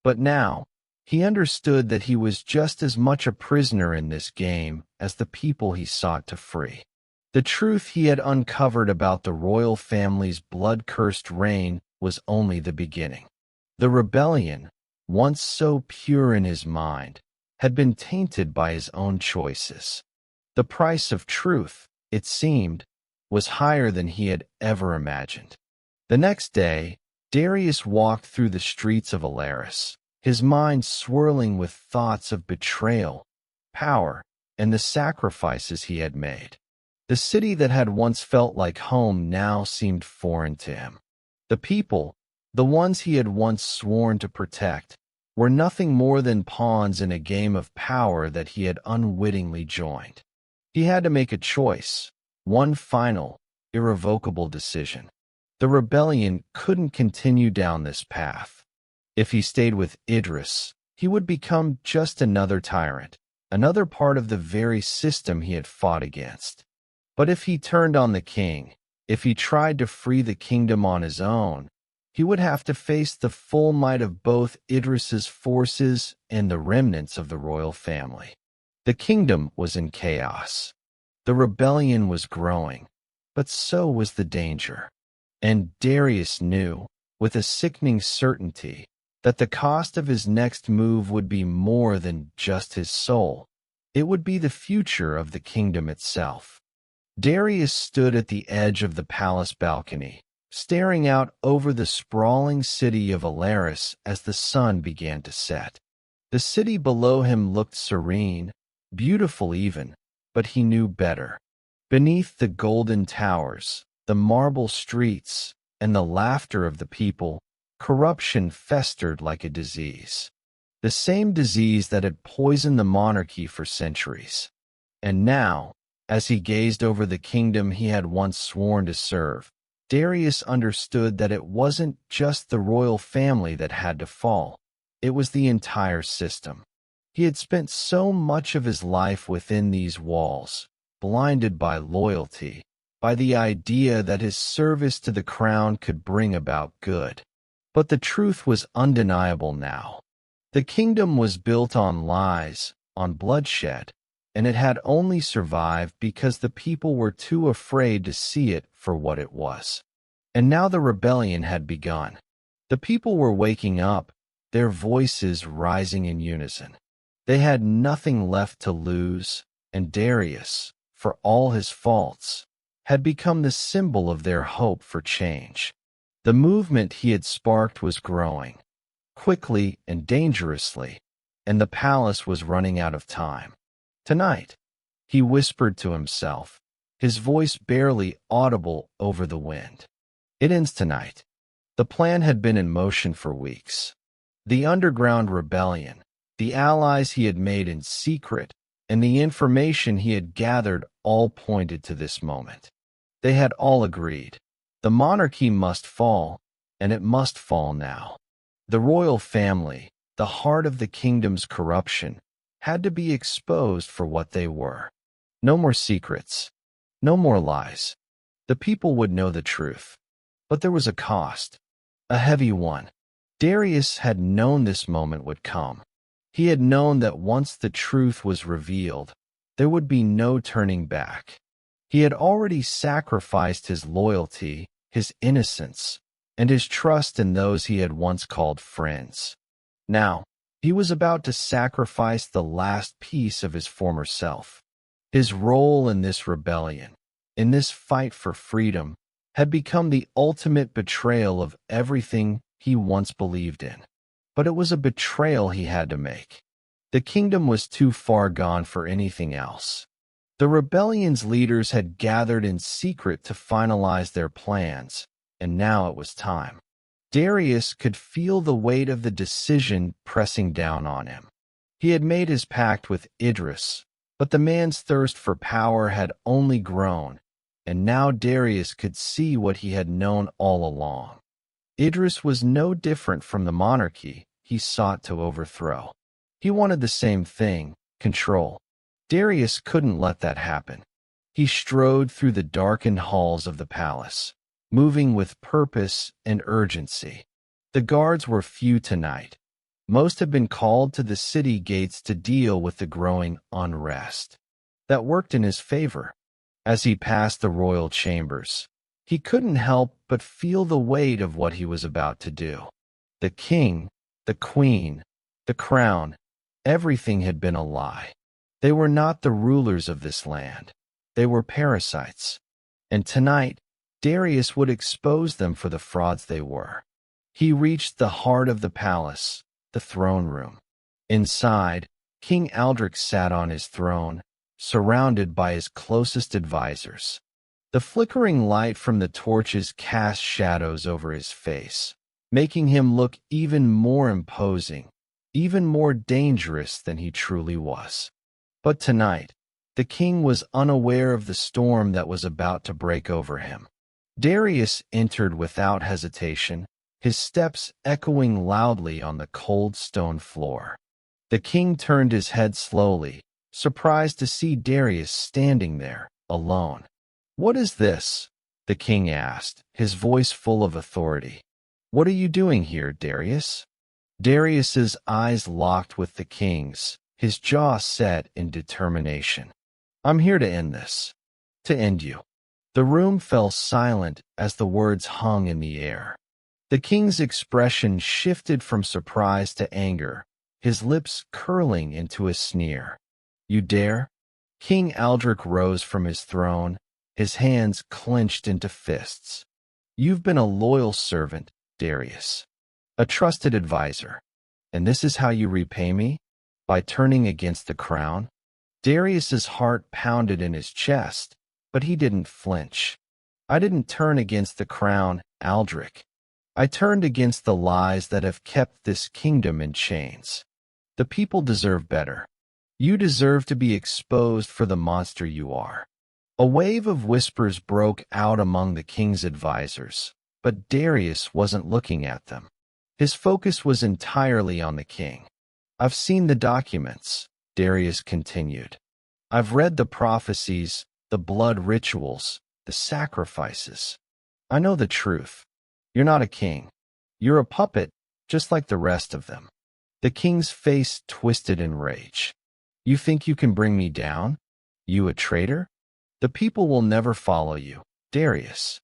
Speaker 1: But now, he understood that he was just as much a prisoner in this game as the people he sought to free. The truth he had uncovered about the royal family's blood-cursed reign was only the beginning. The rebellion, once so pure in his mind, had been tainted by his own choices. The price of truth, it seemed, was higher than he had ever imagined. The next day, Darius walked through the streets of Alaris, his mind swirling with thoughts of betrayal, power, and the sacrifices he had made. The city that had once felt like home now seemed foreign to him. The people, the ones he had once sworn to protect, were nothing more than pawns in a game of power that he had unwittingly joined. He had to make a choice, one final, irrevocable decision. The rebellion couldn't continue down this path. If he stayed with Idris, he would become just another tyrant, another part of the very system he had fought against. But if he turned on the king, if he tried to free the kingdom on his own, He would have to face the full might of both Idris's forces and the remnants of the royal family. The kingdom was in chaos. The rebellion was growing, but so was the danger. And Darius knew, with a sickening certainty, that the cost of his next move would be more than just his soul. It would be the future of the kingdom itself. Darius stood at the edge of the palace balcony, staring out over the sprawling city of Alaris as the sun began to set. The city below him looked serene, beautiful even, but he knew better. Beneath the golden towers, the marble streets, and the laughter of the people, corruption festered like a disease. The same disease that had poisoned the monarchy for centuries. And now, as he gazed over the kingdom he had once sworn to serve, Darius understood that it wasn't just the royal family that had to fall. It was the entire system. He had spent so much of his life within these walls, blinded by loyalty, by the idea that his service to the crown could bring about good. But the truth was undeniable now. The kingdom was built on lies, on bloodshed, and it had only survived because the people were too afraid to see it for what it was. And now the rebellion had begun. The people were waking up, their voices rising in unison. They had nothing left to lose, and Darius, for all his faults, had become the symbol of their hope for change. The movement he had sparked was growing, quickly and dangerously, and the palace was running out of time. Tonight, he whispered to himself, his voice barely audible over the wind. It ends tonight. The plan had been in motion for weeks. The underground rebellion, the allies he had made in secret, and the information he had gathered all pointed to this moment. They had all agreed. The monarchy must fall, and it must fall now. The royal family, the heart of the kingdom's corruption, had to be exposed for what they were. No more secrets. No more lies. The people would know the truth. But there was a cost. A heavy one. Darius had known this moment would come. He had known that once the truth was revealed, there would be no turning back. He had already sacrificed his loyalty, his innocence, and his trust in those he had once called friends. Now, he was about to sacrifice the last piece of his former self. His role in this rebellion, in this fight for freedom, had become the ultimate betrayal of everything he once believed in. But it was a betrayal he had to make. The kingdom was too far gone for anything else. The rebellion's leaders had gathered in secret to finalize their plans, and now it was time. Darius could feel the weight of the decision pressing down on him. He had made his pact with Idris, but the man's thirst for power had only grown, and now Darius could see what he had known all along. Idris was no different from the monarchy he sought to overthrow. He wanted the same thing, control. Darius couldn't let that happen. He strode through the darkened halls of the palace, moving with purpose and urgency. The guards were few tonight. Most had been called to the city gates to deal with the growing unrest. That worked in his favor. As he passed the royal chambers, he couldn't help but feel the weight of what he was about to do. The king, the queen, the crown, everything had been a lie. They were not the rulers of this land. They were parasites. And tonight, Darius would expose them for the frauds they were. He reached the heart of the palace, the throne room. Inside, King Aldrich sat on his throne, surrounded by his closest advisors. The flickering light from the torches cast shadows over his face, making him look even more imposing, even more dangerous than he truly was. But tonight, the king was unaware of the storm that was about to break over him. Darius entered without hesitation, his steps echoing loudly on the cold stone floor. The king turned his head slowly, surprised to see Darius standing there, alone. "What is this?" the king asked, his voice full of authority. What are you doing here, Darius? Darius's eyes locked with the king's, his jaw set in determination. I'm here to end this. To end you. The room fell silent as the words hung in the air. The king's expression shifted from surprise to anger, his lips curling into a sneer. You dare? King Aldrich rose from his throne, his hands clenched into fists. You've been a loyal servant, Darius, a trusted advisor. And this is how you repay me? By turning against the crown? Darius's heart pounded in his chest, but he didn't flinch. I didn't turn against the crown, Aldrich. I turned against the lies that have kept this kingdom in chains. The people deserve better. You deserve to be exposed for the monster you are. A wave of whispers broke out among the king's advisors, but Darius wasn't looking at them. His focus was entirely on the king. I've seen the documents, Darius continued. I've read the prophecies, the blood rituals, the sacrifices. I know the truth. You're not a king. You're a puppet, just like the rest of them. The king's face twisted in rage. You think you can bring me down? You a traitor? The people will never follow you, Darius.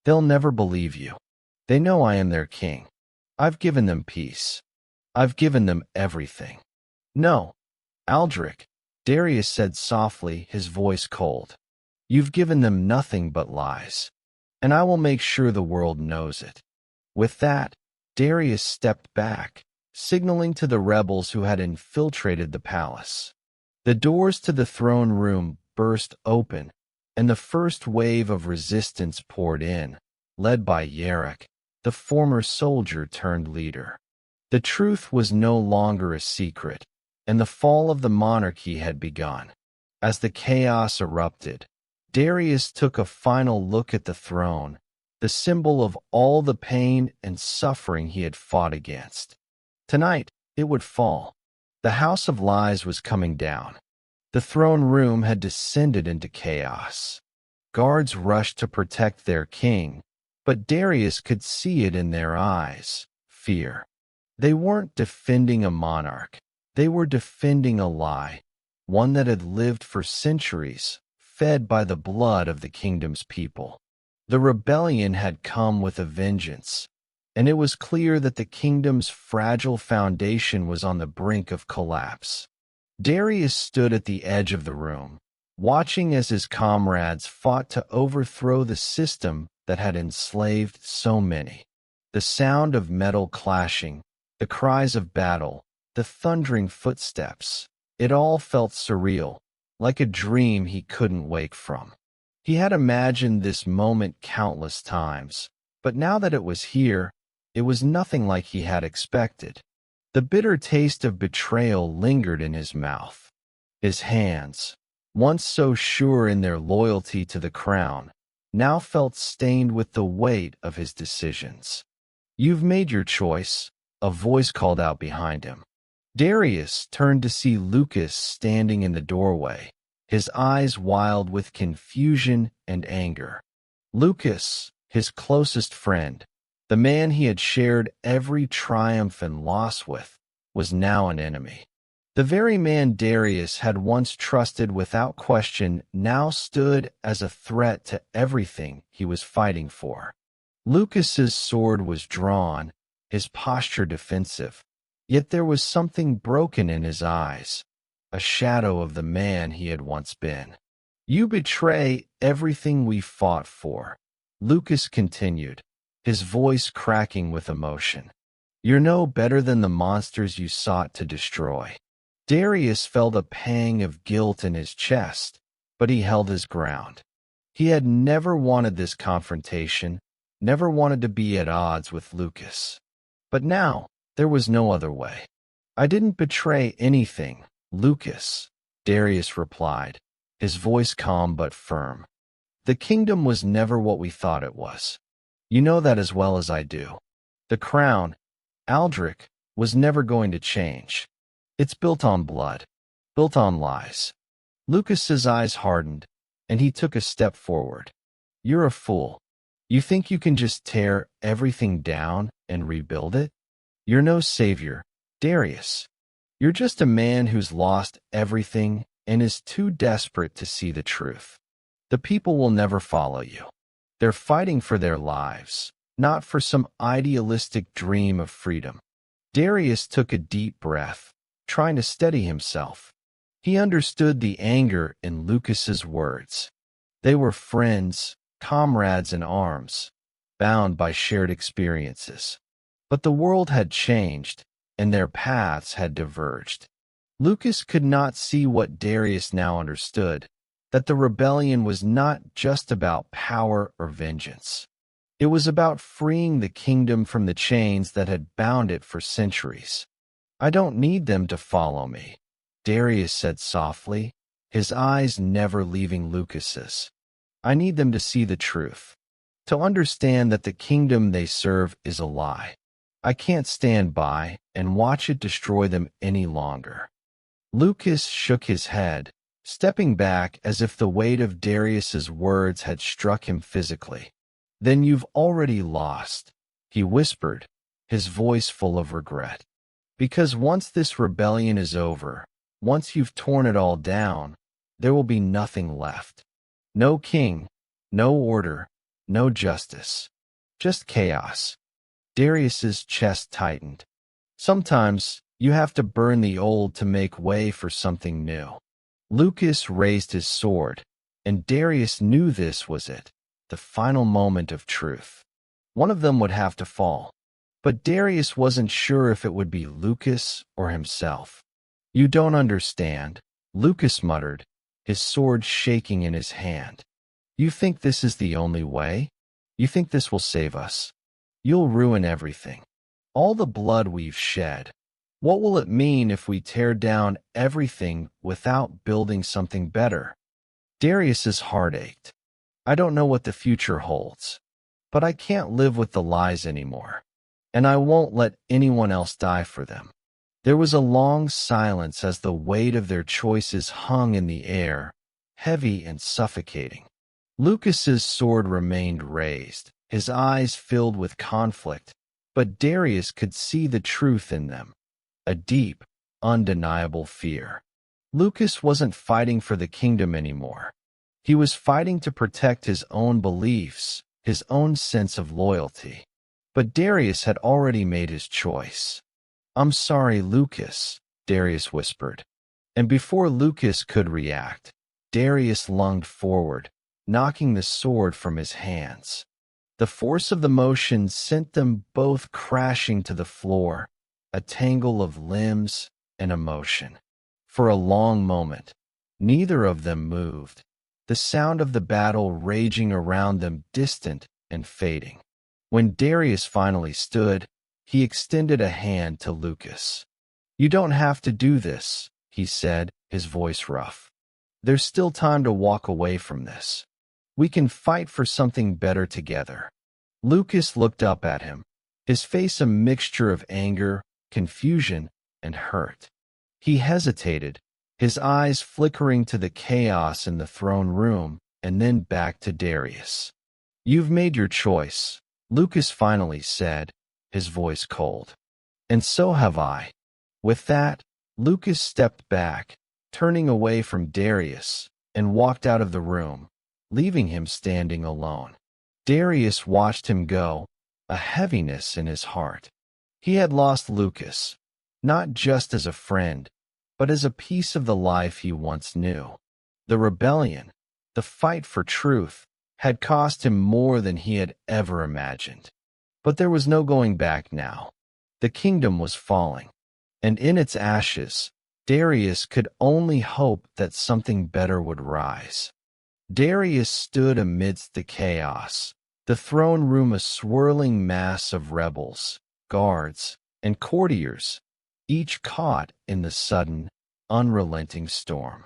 Speaker 1: They'll never believe you. They know I am their king. I've given them peace. I've given them everything. No, Aldrich, Darius said softly, his voice cold. You've given them nothing but lies, and I will make sure the world knows it. With that, Darius stepped back, signaling to the rebels who had infiltrated the palace. The doors to the throne room burst open, and the first wave of resistance poured in, led by Yarek, the former soldier turned leader. The truth was no longer a secret, and the fall of the monarchy had begun. As the chaos erupted, Darius took a final look at the throne, the symbol of all the pain and suffering he had fought against. Tonight, it would fall. The House of Lies was coming down. The throne room had descended into chaos. Guards rushed to protect their king, but Darius could see it in their eyes, fear. They weren't defending a monarch. They were defending a lie, one that had lived for centuries, fed by the blood of the kingdom's people. The rebellion had come with a vengeance, and it was clear that the kingdom's fragile foundation was on the brink of collapse. Darius stood at the edge of the room, watching as his comrades fought to overthrow the system that had enslaved so many. The sound of metal clashing, the cries of battle, the thundering footsteps, it all felt surreal, like a dream he couldn't wake from. He had imagined this moment countless times, but now that it was here, it was nothing like he had expected. The bitter taste of betrayal lingered in his mouth. His hands, once so sure in their loyalty to the crown, now felt stained with the weight of his decisions. You've made your choice, a voice called out behind him. Darius turned to see Lucas standing in the doorway, his eyes wild with confusion and anger. Lucas, his closest friend, the man he had shared every triumph and loss with, was now an enemy. The very man Darius had once trusted without question now stood as a threat to everything he was fighting for. Lucas's sword was drawn, his posture defensive, yet there was something broken in his eyes, a shadow of the man he had once been. You betray everything we fought for, Lucas continued, his voice cracking with emotion. You're no better than the monsters you sought to destroy. Darius felt a pang of guilt in his chest, but he held his ground. He had never wanted this confrontation, never wanted to be at odds with Lucas. But now, there was no other way. I didn't betray anything, Lucas, Darius replied, his voice calm but firm. The kingdom was never what we thought it was. You know that as well as I do. The crown, Aldrich, was never going to change. It's built on blood, built on lies. Lucas's eyes hardened, and he took a step forward. You're a fool. You think you can just tear everything down and rebuild it? You're no savior, Darius. You're just a man who's lost everything and is too desperate to see the truth. The people will never follow you. They're fighting for their lives, not for some idealistic dream of freedom. Darius took a deep breath, trying to steady himself. He understood the anger in Lucas's words. They were friends, comrades in arms, bound by shared experiences. But the world had changed, and their paths had diverged. Lucas could not see what Darius now understood, that the rebellion was not just about power or vengeance. It was about freeing the kingdom from the chains that had bound it for centuries. I don't need them to follow me, Darius said softly, his eyes never leaving Lucas's. I need them to see the truth, to understand that the kingdom they serve is a lie. I can't stand by and watch it destroy them any longer. Lucas shook his head, stepping back as if the weight of Darius's words had struck him physically. Then you've already lost, he whispered, his voice full of regret. Because once this rebellion is over, once you've torn it all down, there will be nothing left. No king, no order, no justice. Just chaos. Darius's chest tightened. Sometimes you have to burn the old to make way for something new. Lucas raised his sword, and Darius knew this was it, the final moment of truth. One of them would have to fall. But Darius wasn't sure if it would be Lucas or himself. You don't understand, Lucas muttered, his sword shaking in his hand. You think this is the only way? You think this will save us? You'll ruin everything. All the blood we've shed. What will it mean if we tear down everything without building something better? Darius's heart ached. I don't know what the future holds, but I can't live with the lies anymore, and I won't let anyone else die for them. There was a long silence as the weight of their choices hung in the air, heavy and suffocating. Lucas's sword remained raised, his eyes filled with conflict, but Darius could see the truth in them, a deep, undeniable fear. Lucas wasn't fighting for the kingdom anymore. He was fighting to protect his own beliefs, his own sense of loyalty. But Darius had already made his choice. I'm sorry, Lucas, Darius whispered. And before Lucas could react, Darius lunged forward, knocking the sword from his hands. The force of the motion sent them both crashing to the floor, a tangle of limbs and emotion. For a long moment, neither of them moved, the sound of the battle raging around them distant and fading. When Darius finally stood, he extended a hand to Lucas. You don't have to do this, he said, his voice rough. There's still time to walk away from this. We can fight for something better together. Lucas looked up at him, his face a mixture of anger, confusion, and hurt. He hesitated, his eyes flickering to the chaos in the throne room and then back to Darius. You've made your choice, Lucas finally said, his voice cold. And so have I. With that, Lucas stepped back, turning away from Darius, and walked out of the room, leaving him standing alone. Darius watched him go, a heaviness in his heart. He had lost Lucas, not just as a friend, but as a piece of the life he once knew. The rebellion, the fight for truth, had cost him more than he had ever imagined. But there was no going back now. The kingdom was falling, and in its ashes, Darius could only hope that something better would rise. Darius stood amidst the chaos, the throne room a swirling mass of rebels, guards, and courtiers, each caught in the sudden, unrelenting storm.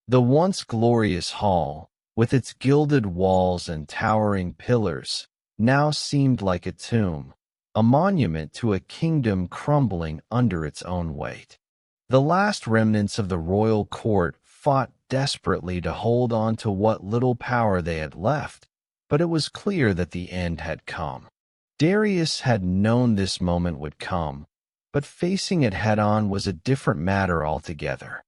Speaker 1: The once glorious hall, with its gilded walls and towering pillars, now seemed like a tomb, a monument to a kingdom crumbling under its own weight. The last remnants of the royal court fought desperately to hold on to what little power they had left, but it was clear that the end had come. Darius had known this moment would come, but facing it head-on was a different matter altogether.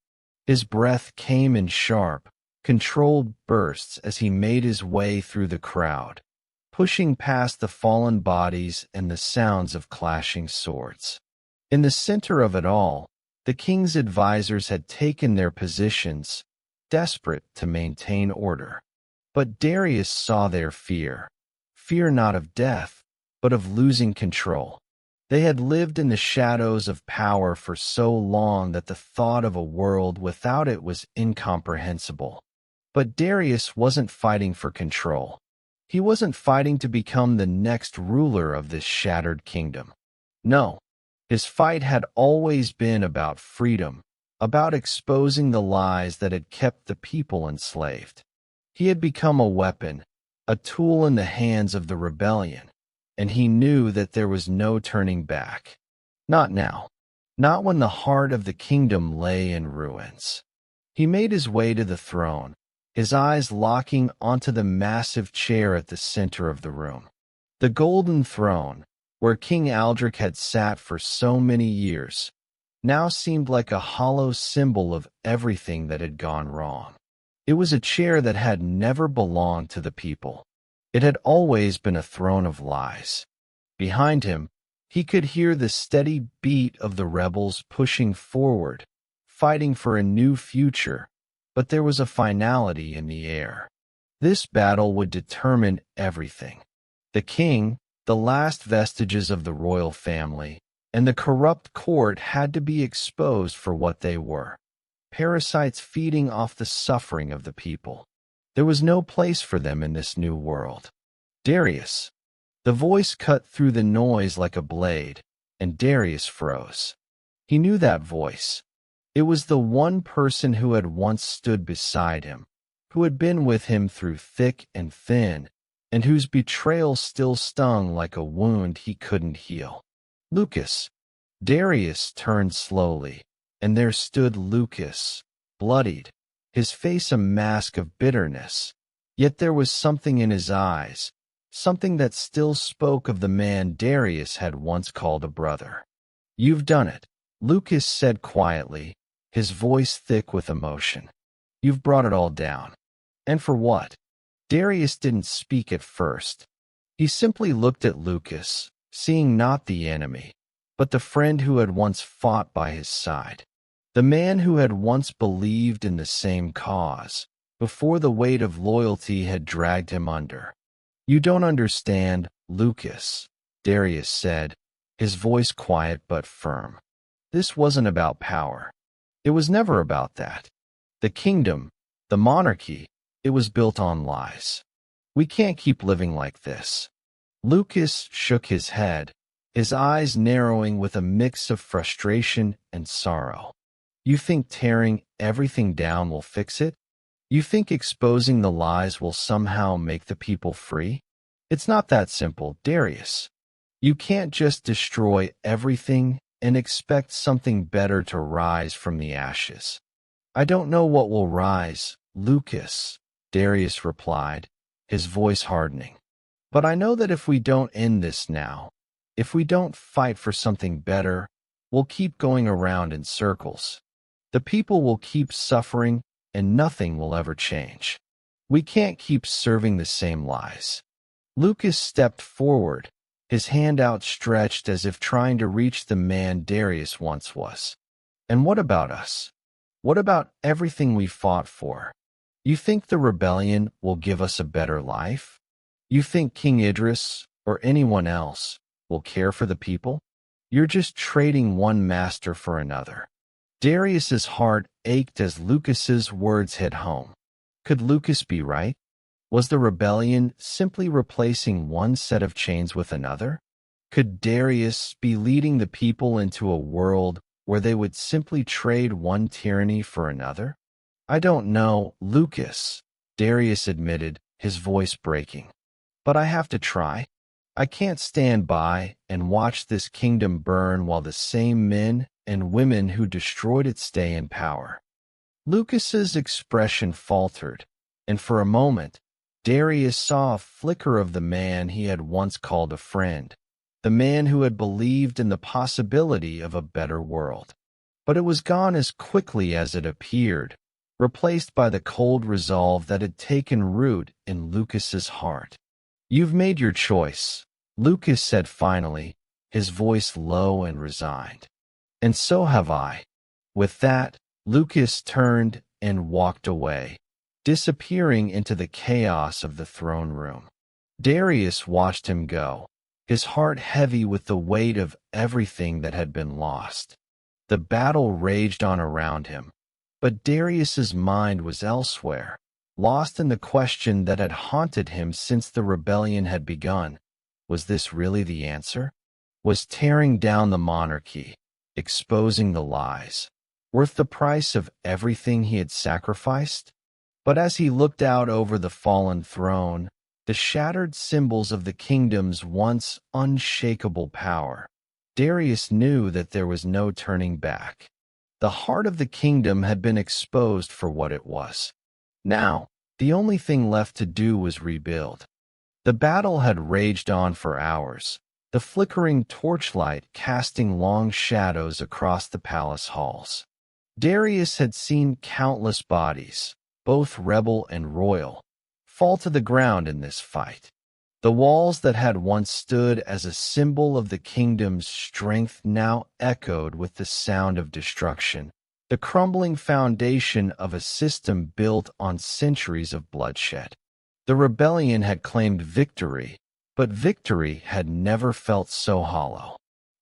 Speaker 1: His breath came in sharp, controlled bursts as he made his way through the crowd, pushing past the fallen bodies and the sounds of clashing swords. In the center of it all, the king's advisors had taken their positions, desperate to maintain order. But Darius saw their fear not of death, but of losing control. They had lived in the shadows of power for so long that the thought of a world without it was incomprehensible. But Darius wasn't fighting for control. He wasn't fighting to become the next ruler of this shattered kingdom. No, his fight had always been about freedom, about exposing the lies that had kept the people enslaved. He had become a weapon, a tool in the hands of the rebellion, and he knew that there was no turning back. Not now. Not when the heart of the kingdom lay in ruins. He made his way to the throne, his eyes locking onto the massive chair at the center of the room. The golden throne, where King Aldrich had sat for so many years, now seemed like a hollow symbol of everything that had gone wrong. It was a chair that had never belonged to the people. It had always been a throne of lies. Behind him, he could hear the steady beat of the rebels pushing forward, fighting for a new future, but there was a finality in the air. This battle would determine everything. The king, the last vestiges of the royal family, and the corrupt court had to be exposed for what they were. Parasites feeding off the suffering of the people. There was no place for them in this new world. Darius. The voice cut through the noise like a blade, and Darius froze. He knew that voice. It was the one person who had once stood beside him, who had been with him through thick and thin, and whose betrayal still stung like a wound he couldn't heal. Lucas. Darius turned slowly, and there stood Lucas, bloodied, his face a mask of bitterness. Yet there was something in his eyes, something that still spoke of the man Darius had once called a brother. "You've done it," Lucas said quietly, his voice thick with emotion. "You've brought it all down. And for what?" Darius didn't speak at first. He simply looked at Lucas, seeing not the enemy, but the friend who had once fought by his side. The man who had once believed in the same cause, before the weight of loyalty had dragged him under. "You don't understand, Lucas," Darius said, his voice quiet but firm. "This wasn't about power. It was never about that. The kingdom, the monarchy, it was built on lies. We can't keep living like this." Lucas shook his head, his eyes narrowing with a mix of frustration and sorrow. "You think tearing everything down will fix it? You think exposing the lies will somehow make the people free? It's not that simple, Darius. You can't just destroy everything and expect something better to rise from the ashes." "I don't know what will rise, Lucas," Darius replied, his voice hardening. "But I know that if we don't end this now, if we don't fight for something better, we'll keep going around in circles. The people will keep suffering, and nothing will ever change. We can't keep serving the same lies." Lucas stepped forward, his hand outstretched as if trying to reach the man Darius once was. "And what about us? What about everything we fought for? You think the rebellion will give us a better life? You think King Idris, or anyone else, will care for the people? You're just trading one master for another." Darius's heart ached as Lucas's words hit home. Could Lucas be right? Was the rebellion simply replacing one set of chains with another? Could Darius be leading the people into a world where they would simply trade one tyranny for another? "I don't know, Lucas," Darius admitted, his voice breaking. "But I have to try. I can't stand by and watch this kingdom burn while the same men and women who destroyed it stay in power." Lucas's expression faltered, and for a moment, Darius saw a flicker of the man he had once called a friend, the man who had believed in the possibility of a better world. But it was gone as quickly as it appeared, replaced by the cold resolve that had taken root in Lucas's heart. "You've made your choice," Lucas said finally, his voice low and resigned. "And so have I." With that, Lucas turned and walked away, disappearing into the chaos of the throne room. Darius watched him go, his heart heavy with the weight of everything that had been lost. The battle raged on around him, but Darius's mind was elsewhere, lost in the question that had haunted him since the rebellion had begun. Was this really the answer? Was tearing down the monarchy, exposing the lies, worth the price of everything he had sacrificed? But as he looked out over the fallen throne, the shattered symbols of the kingdom's once unshakable power, Darius knew that there was no turning back. The heart of the kingdom had been exposed for what it was. Now, the only thing left to do was rebuild. The battle had raged on for hours, the flickering torchlight casting long shadows across the palace halls. Darius had seen countless bodies, both rebel and royal, fall to the ground in this fight. The walls that had once stood as a symbol of the kingdom's strength now echoed with the sound of destruction, the crumbling foundation of a system built on centuries of bloodshed. The rebellion had claimed victory, but victory had never felt so hollow.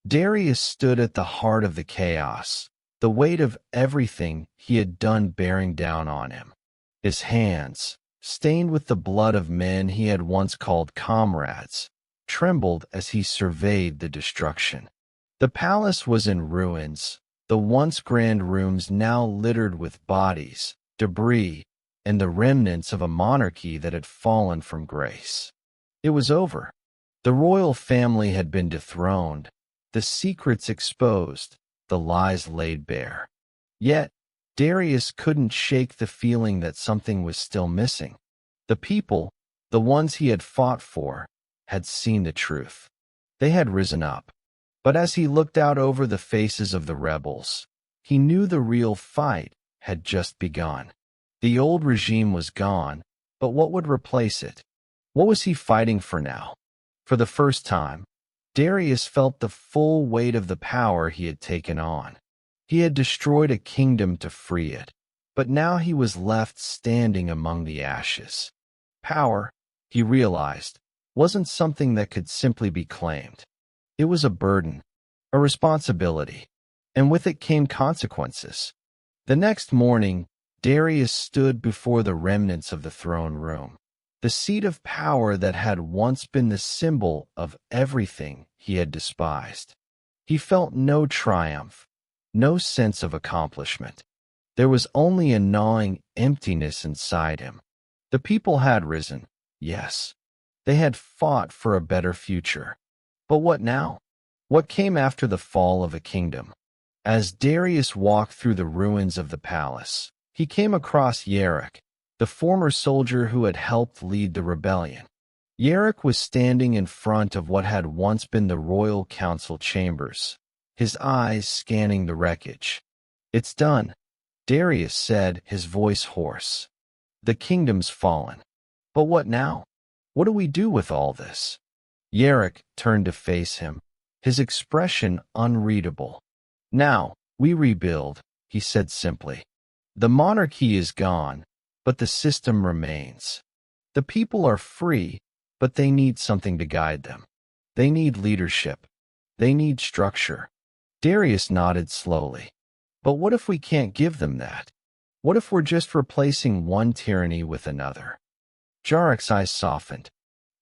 Speaker 1: Darius stood at the heart of the chaos, the weight of everything he had done bearing down on him. His hands, stained with the blood of men he had once called comrades, trembled as he surveyed the destruction. The palace was in ruins, the once grand rooms now littered with bodies, debris, and the remnants of a monarchy that had fallen from grace. It was over. The royal family had been dethroned, the secrets exposed, the lies laid bare. Yet, Darius couldn't shake the feeling that something was still missing. The people, the ones he had fought for, had seen the truth. They had risen up. But as he looked out over the faces of the rebels, he knew the real fight had just begun. The old regime was gone, but what would replace it? What was he fighting for now? For the first time, Darius felt the full weight of the power he had taken on. He had destroyed a kingdom to free it, but now he was left standing among the ashes. Power, he realized, wasn't something that could simply be claimed. It was a burden, a responsibility, and with it came consequences. The next morning, Darius stood before the remnants of the throne room, the seat of power that had once been the symbol of everything he had despised. He felt no triumph, no sense of accomplishment. There was only a gnawing emptiness inside him. The people had risen, yes. They had fought for a better future. But what now? What came after the fall of a kingdom? As Darius walked through the ruins of the palace, he came across Yerrick, the former soldier who had helped lead the rebellion. Yerrick was standing in front of what had once been the royal council chambers, his eyes scanning the wreckage. "It's done," Darius said, his voice hoarse. "The kingdom's fallen. But what now? What do we do with all this?" Yerrick turned to face him, his expression unreadable. "Now, we rebuild," he said simply. "The monarchy is gone, but the system remains. The people are free, but they need something to guide them. They need leadership. They need structure." Darius nodded slowly. "But what if we can't give them that? What if we're just replacing one tyranny with another?" Jarek's eyes softened.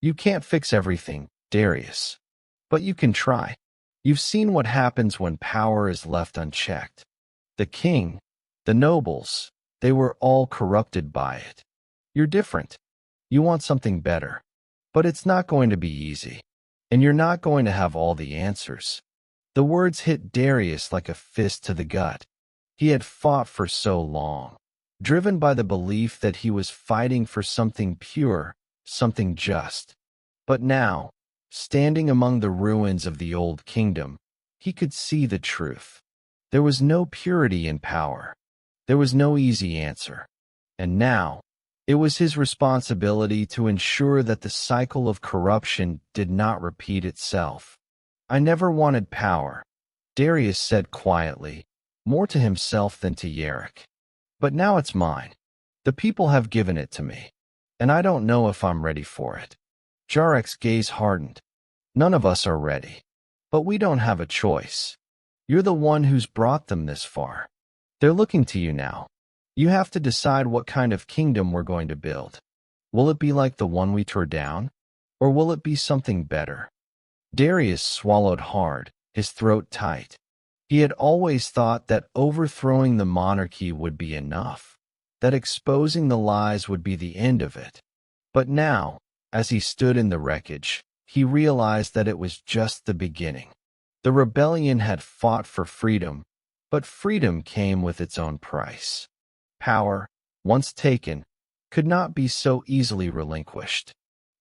Speaker 1: "You can't fix everything, Darius. But you can try. You've seen what happens when power is left unchecked. The king, the nobles, they were all corrupted by it. You're different. You want something better. But it's not going to be easy. And you're not going to have all the answers." The words hit Darius like a fist to the gut. He had fought for so long, driven by the belief that he was fighting for something pure, something just. But now, standing among the ruins of the old kingdom, he could see the truth. There was no purity in power. There was no easy answer. And now, it was his responsibility to ensure that the cycle of corruption did not repeat itself. "I never wanted power," Darius said quietly, more to himself than to Yerrick. "But now it's mine. The people have given it to me, and I don't know if I'm ready for it." Jarek's gaze hardened. "None of us are ready. But we don't have a choice. You're the one who's brought them this far. They're looking to you now. You have to decide what kind of kingdom we're going to build. Will it be like the one we tore down? Or will it be something better?" Darius swallowed hard, his throat tight. He had always thought that overthrowing the monarchy would be enough, that exposing the lies would be the end of it. But now, as he stood in the wreckage, he realized that it was just the beginning. The rebellion had fought for freedom, but freedom came with its own price. Power, once taken, could not be so easily relinquished.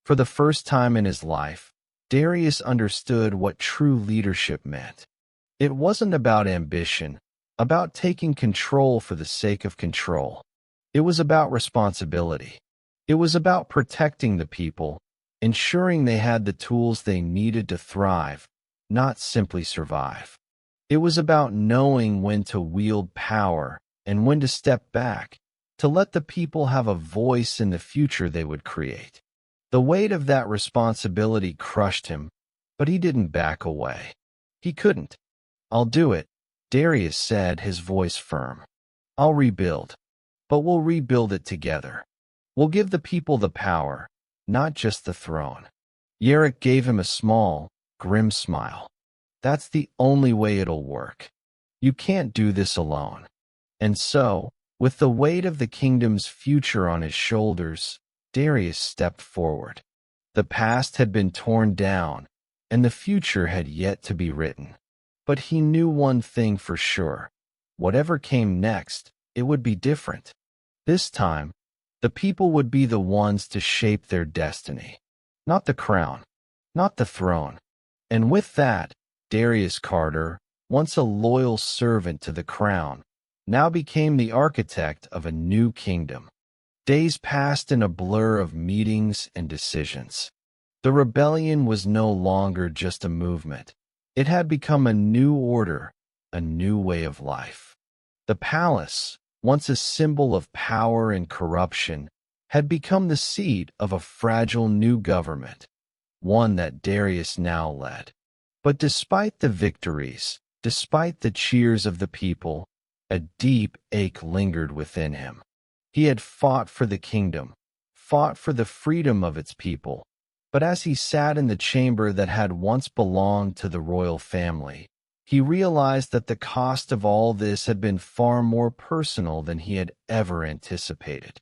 Speaker 1: For the first time in his life, Darius understood what true leadership meant. It wasn't about ambition, about taking control for the sake of control. It was about responsibility. It was about protecting the people, ensuring they had the tools they needed to thrive, not simply survive. It was about knowing when to wield power and when to step back, to let the people have a voice in the future they would create. The weight of that responsibility crushed him, but he didn't back away. He couldn't. "I'll do it," Darius said, his voice firm. "I'll rebuild, but we'll rebuild it together. We'll give the people the power, not just the throne." Yerrick gave him a small, grim smile. "That's the only way it'll work. You can't do this alone." And so, with the weight of the kingdom's future on his shoulders, Darius stepped forward. The past had been torn down, and the future had yet to be written. But he knew one thing for sure. Whatever came next, it would be different. This time, the people would be the ones to shape their destiny. Not the crown, not the throne. And with that, Darius Carter, once a loyal servant to the crown, now became the architect of a new kingdom. Days passed in a blur of meetings and decisions. The rebellion was no longer just a movement. It had become a new order, a new way of life. The palace, once a symbol of power and corruption, had become the seat of a fragile new government, one that Darius now led. But despite the victories, despite the cheers of the people, a deep ache lingered within him. He had fought for the kingdom, fought for the freedom of its people. But as he sat in the chamber that had once belonged to the royal family, he realized that the cost of all this had been far more personal than he had ever anticipated.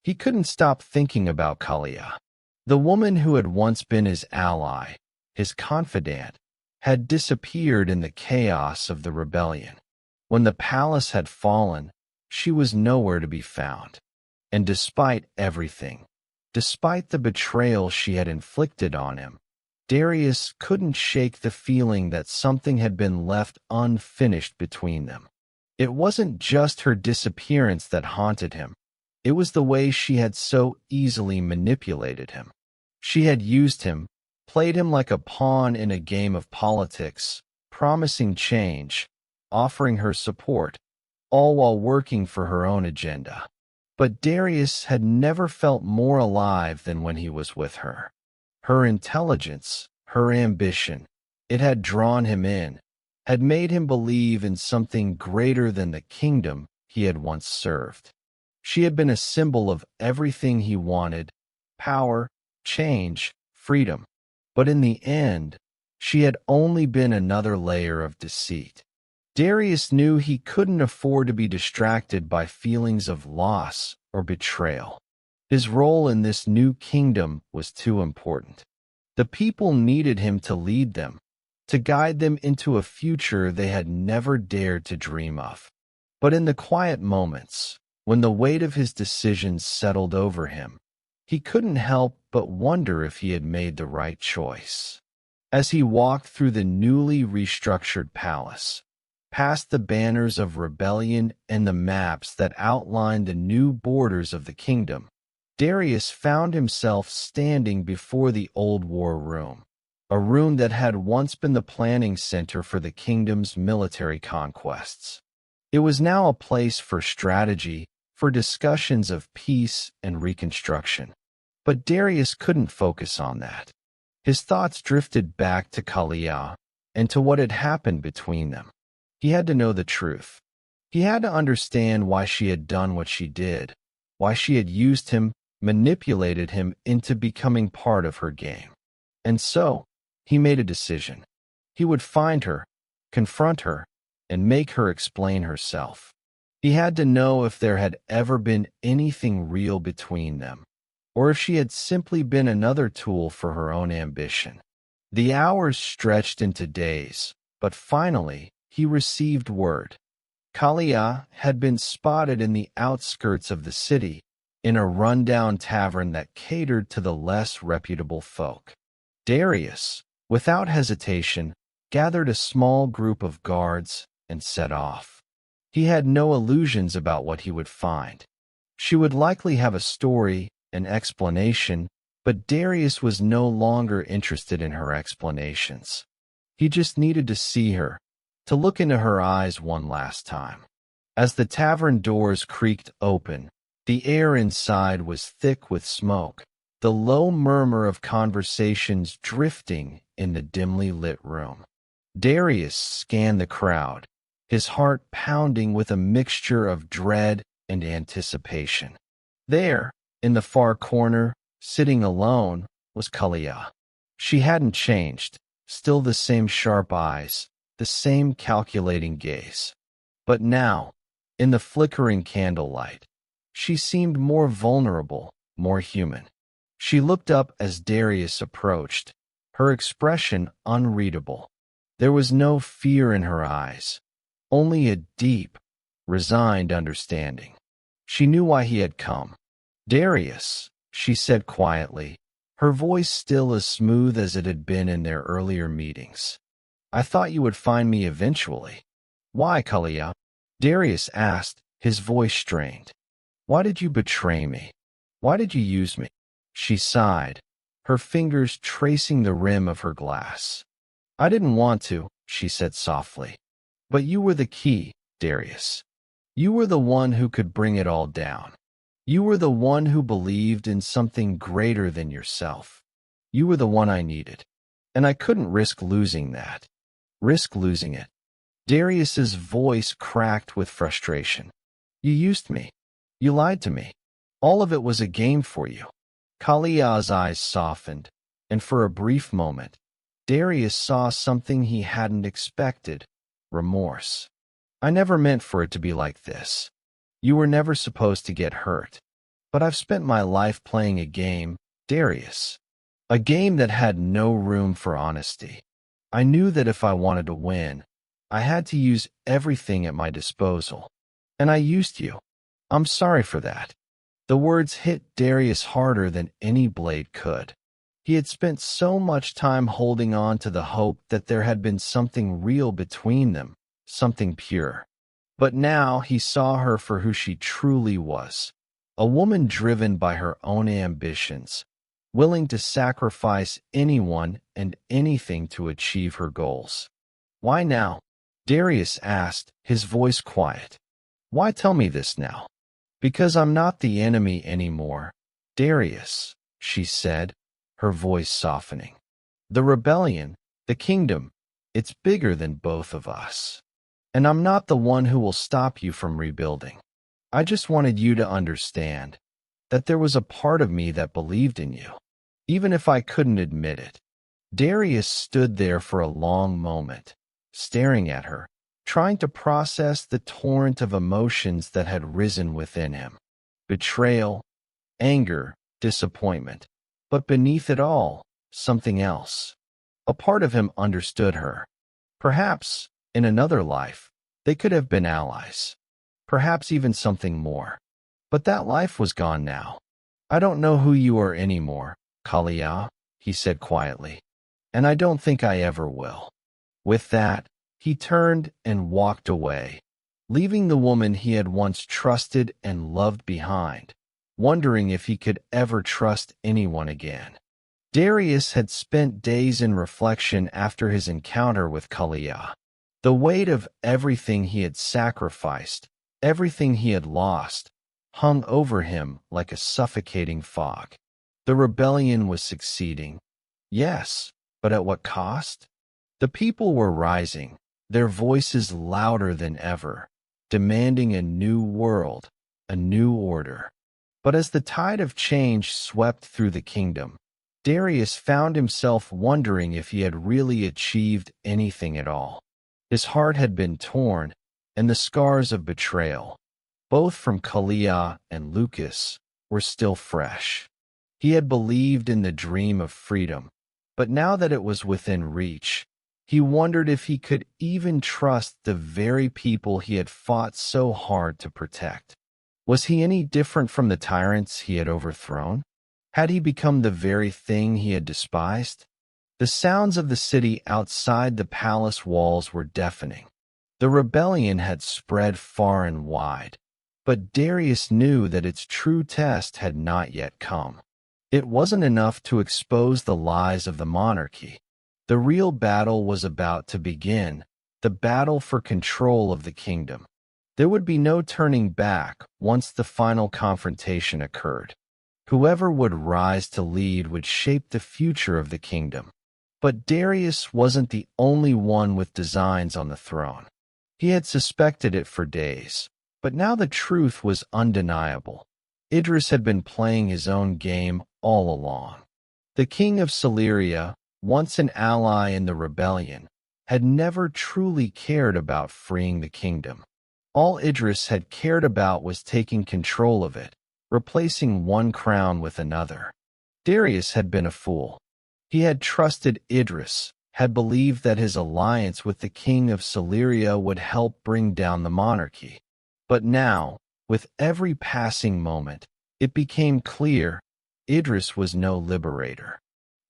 Speaker 1: He couldn't stop thinking about Kalya. The woman who had once been his ally, his confidant, had disappeared in the chaos of the rebellion. When the palace had fallen, she was nowhere to be found. And despite everything, despite the betrayal she had inflicted on him, Darius couldn't shake the feeling that something had been left unfinished between them. It wasn't just her disappearance that haunted him. It was the way she had so easily manipulated him. She had used him, played him like a pawn in a game of politics, promising change, offering her support, all while working for her own agenda. But Darius had never felt more alive than when he was with her. Her intelligence, her ambition, it had drawn him in, had made him believe in something greater than the kingdom he had once served. She had been a symbol of everything he wanted: power, change, freedom. But in the end, she had only been another layer of deceit. Darius knew he couldn't afford to be distracted by feelings of loss or betrayal. His role in this new kingdom was too important. The people needed him to lead them, to guide them into a future they had never dared to dream of. But in the quiet moments, when the weight of his decisions settled over him, He couldn't help but wonder if he had made the right choice. As he walked through the newly restructured palace, past the banners of rebellion and the maps that outlined the new borders of the kingdom, Darius found himself standing before the old war room, a room that had once been the planning center for the kingdom's military conquests. It was now a place for strategy, for discussions of peace and reconstruction. But Darius couldn't focus on that. His thoughts drifted back to Kalya and to what had happened between them. He had to know the truth. He had to understand why she had done what she did, why she had used him, manipulated him into becoming part of her game. And so, he made a decision. He would find her, confront her, and make her explain herself. He had to know if there had ever been anything real between them, or if she had simply been another tool for her own ambition. The hours stretched into days, but finally, he received word. Kalya had been spotted in the outskirts of the city, in a rundown tavern that catered to the less reputable folk. Darius, without hesitation, gathered a small group of guards and set off. He had no illusions about what he would find. She would likely have a story, an explanation, but Darius was no longer interested in her explanations. He just needed to see her, to look into her eyes one last time. As the tavern doors creaked open, the air inside was thick with smoke, the low murmur of conversations drifting in the dimly lit room. Darius scanned the crowd, his heart pounding with a mixture of dread and anticipation. There, in the far corner, sitting alone, was Kalya. She hadn't changed, still the same sharp eyes, the same calculating gaze. But now, in the flickering candlelight, she seemed more vulnerable, more human. She looked up as Darius approached, her expression unreadable. There was no fear in her eyes, only a deep, resigned understanding. She knew why he had come. "Darius," she said quietly, her voice still as smooth as it had been in their earlier meetings. "I thought you would find me eventually." "Why, Kalya?" Darius asked, his voice strained. "Why did you betray me? Why did you use me?" She sighed, her fingers tracing the rim of her glass. "I didn't want to," she said softly. "But you were the key, Darius. You were the one who could bring it all down. You were the one who believed in something greater than yourself. You were the one I needed. And I couldn't risk losing that. Risk losing it." Darius's voice cracked with frustration. "You used me. You lied to me. All of it was a game for you." Kalya's eyes softened, and for a brief moment, Darius saw something he hadn't expected: remorse. "I never meant for it to be like this. You were never supposed to get hurt. But I've spent my life playing a game, Darius. A game that had no room for honesty. I knew that if I wanted to win, I had to use everything at my disposal. And I used you. I'm sorry for that." The words hit Darius harder than any blade could. He had spent so much time holding on to the hope that there had been something real between them, something pure. But now he saw her for who she truly was, a woman driven by her own ambitions, willing to sacrifice anyone and anything to achieve her goals. "Why now?" Darius asked, his voice quiet. "Why tell me this now?" "Because I'm not the enemy anymore, Darius," she said, her voice softening. "The rebellion, the kingdom, it's bigger than both of us. And I'm not the one who will stop you from rebuilding. I just wanted you to understand that there was a part of me that believed in you, even if I couldn't admit it." Darius stood there for a long moment, staring at her, trying to process the torrent of emotions that had risen within him. Betrayal, anger, disappointment. But beneath it all, something else. A part of him understood her. Perhaps, in another life, they could have been allies. Perhaps even something more. But that life was gone now. I don't know who you are anymore, Kalya, he said quietly, and I don't think I ever will. With that, he turned and walked away, leaving the woman he had once trusted and loved behind, wondering if he could ever trust anyone again. Darius had spent days in reflection after his encounter with Kalya. The weight of everything he had sacrificed, everything he had lost, hung over him like a suffocating fog. The rebellion was succeeding. Yes, but at what cost? The people were rising, their voices louder than ever, demanding a new world, a new order. But as the tide of change swept through the kingdom, Darius found himself wondering if he had really achieved anything at all. His heart had been torn, and the scars of betrayal, both from Kalya and Lucas, were still fresh. He had believed in the dream of freedom, but now that it was within reach, he wondered if he could even trust the very people he had fought so hard to protect. Was he any different from the tyrants he had overthrown? Had he become the very thing he had despised? The sounds of the city outside the palace walls were deafening. The rebellion had spread far and wide, but Darius knew that its true test had not yet come. It wasn't enough to expose the lies of the monarchy. The real battle was about to begin, the battle for control of the kingdom. There would be no turning back once the final confrontation occurred. Whoever would rise to lead would shape the future of the kingdom. But Darius wasn't the only one with designs on the throne. He had suspected it for days, but now the truth was undeniable. Idris had been playing his own game all along. The king of Celeria, once an ally in the rebellion, had never truly cared about freeing the kingdom. All Idris had cared about was taking control of it, replacing one crown with another. Darius had been a fool. He had trusted Idris, had believed that his alliance with the king of Celeria would help bring down the monarchy. But now, with every passing moment, it became clear Idris was no liberator.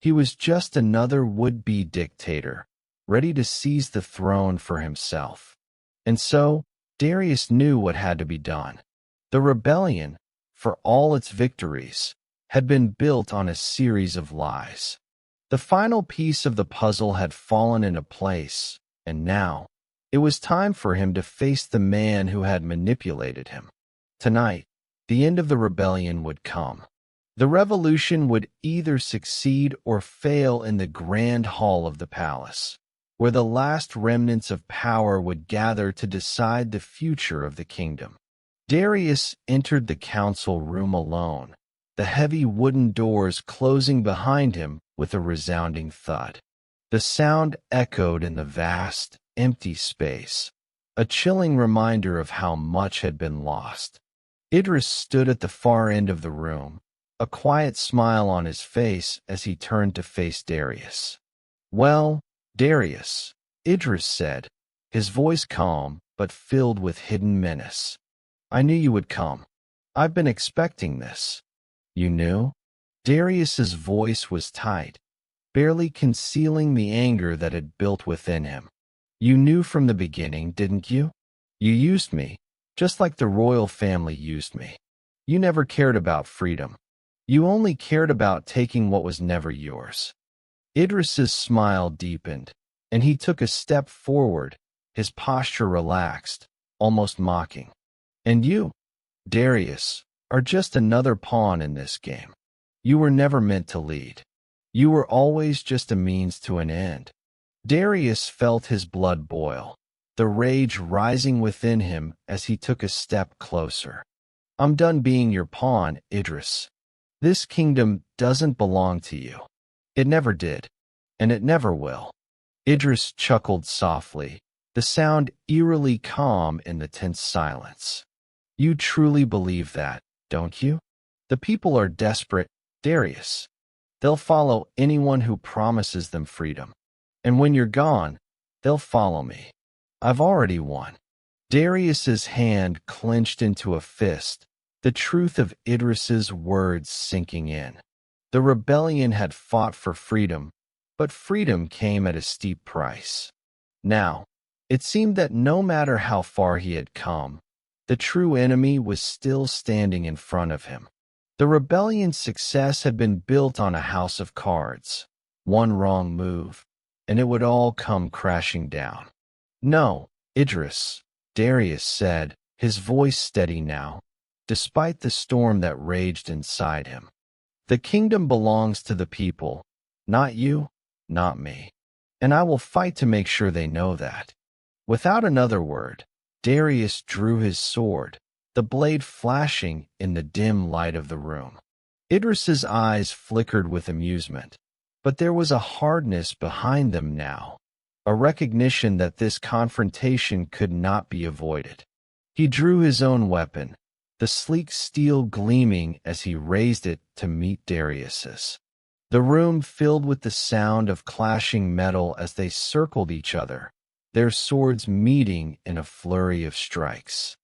Speaker 1: He was just another would-be dictator, ready to seize the throne for himself. And so, Darius knew what had to be done. The rebellion, for all its victories, had been built on a series of lies. The final piece of the puzzle had fallen into place, and now, it was time for him to face the man who had manipulated him. Tonight, the end of the rebellion would come. The revolution would either succeed or fail in the grand hall of the palace, where the last remnants of power would gather to decide the future of the kingdom. Darius entered the council room alone, the heavy wooden doors closing behind him with a resounding thud. The sound echoed in the vast, empty space, a chilling reminder of how much had been lost. Idris stood at the far end of the room, a quiet smile on his face as he turned to face Darius. "Well, Darius," Idris said, his voice calm but filled with hidden menace. "I knew you would come. I've been expecting this." "You knew?" Darius's voice was tight, barely concealing the anger that had built within him. "You knew from the beginning, didn't you? You used me, just like the royal family used me. You never cared about freedom. You only cared about taking what was never yours." Idris's smile deepened, and he took a step forward, his posture relaxed, almost mocking. "And you, Darius, are just another pawn in this game. You were never meant to lead. You were always just a means to an end." Darius felt his blood boil, the rage rising within him as he took a step closer. "I'm done being your pawn, Idris. This kingdom doesn't belong to you. It never did, and it never will." Idris chuckled softly, the sound eerily calm in the tense silence. "You truly believe that, don't you? The people are desperate, Darius. They'll follow anyone who promises them freedom. And when you're gone, they'll follow me. I've already won." Darius's hand clenched into a fist, the truth of Idris's words sinking in. The rebellion had fought for freedom, but freedom came at a steep price. Now, it seemed that no matter how far he had come, the true enemy was still standing in front of him. The rebellion's success had been built on a house of cards. One wrong move, and it would all come crashing down. "No, Idris," Darius said, his voice steady now, despite the storm that raged inside him. "The kingdom belongs to the people, not you, not me. And I will fight to make sure they know that." Without another word, Darius drew his sword, the blade flashing in the dim light of the room. Idris's eyes flickered with amusement, but there was a hardness behind them now, a recognition that this confrontation could not be avoided. He drew his own weapon, the sleek steel gleaming as he raised it to meet Darius's. The room filled with the sound of clashing metal as they circled each other, their swords meeting in a flurry of strikes.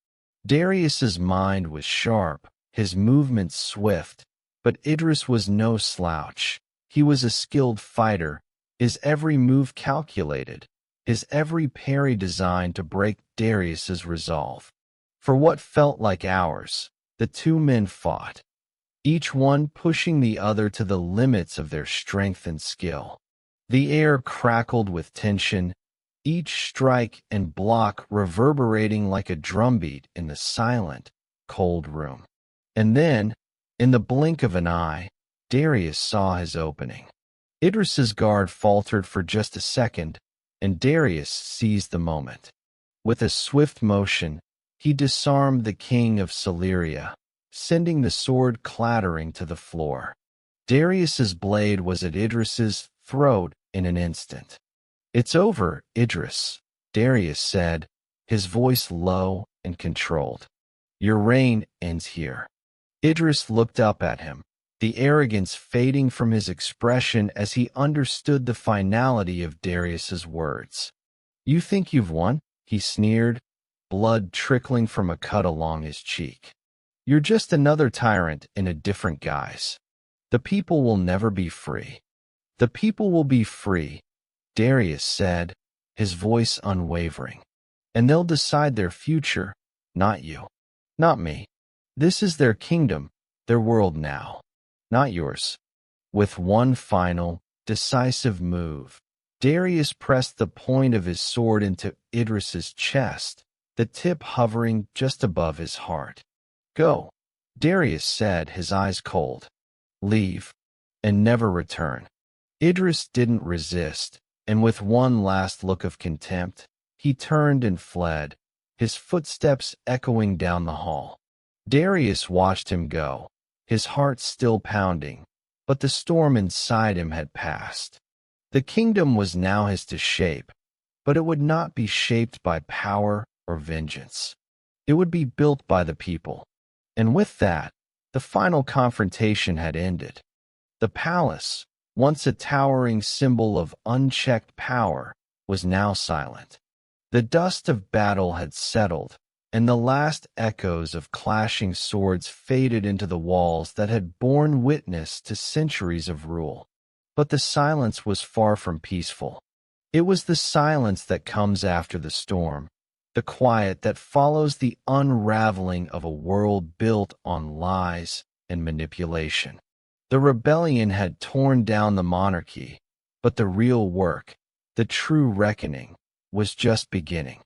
Speaker 1: Darius's mind was sharp, his movements swift, but Idris was no slouch. He was a skilled fighter, his every move calculated, his every parry designed to break Darius's resolve. For what felt like hours, the two men fought, each one pushing the other to the limits of their strength and skill. The air crackled with tension, each strike and block reverberating like a drumbeat in the silent, cold room. And then, in the blink of an eye, Darius saw his opening. Idris's guard faltered for just a second, and Darius seized the moment. With a swift motion, he disarmed the king of Celeria, sending the sword clattering to the floor. Darius's blade was at Idris's throat in an instant. "It's over, Idris," Darius said, his voice low and controlled. "Your reign ends here." Idris looked up at him, the arrogance fading from his expression as he understood the finality of Darius's words. "You think you've won?" he sneered, blood trickling from a cut along his cheek. "You're just another tyrant in a different guise. The people will never be free." "The people will be free," Darius said, his voice unwavering. "And they'll decide their future, not you. Not me. This is their kingdom, their world now, not yours." With one final, decisive move, Darius pressed the point of his sword into Idris's chest, the tip hovering just above his heart. "Go," Darius said, his eyes cold. "Leave, and never return." Idris didn't resist, and with one last look of contempt, he turned and fled, his footsteps echoing down the hall. Darius watched him go, his heart still pounding, but the storm inside him had passed. The kingdom was now his to shape, but it would not be shaped by power or vengeance. It would be built by the people. And with that, the final confrontation had ended. The palace, once a towering symbol of unchecked power, was now silent. The dust of battle had settled, and the last echoes of clashing swords faded into the walls that had borne witness to centuries of rule. But the silence was far from peaceful. It was the silence that comes after the storm, the quiet that follows the unraveling of a world built on lies and manipulation. The rebellion had torn down the monarchy, but the real work, the true reckoning, was just beginning.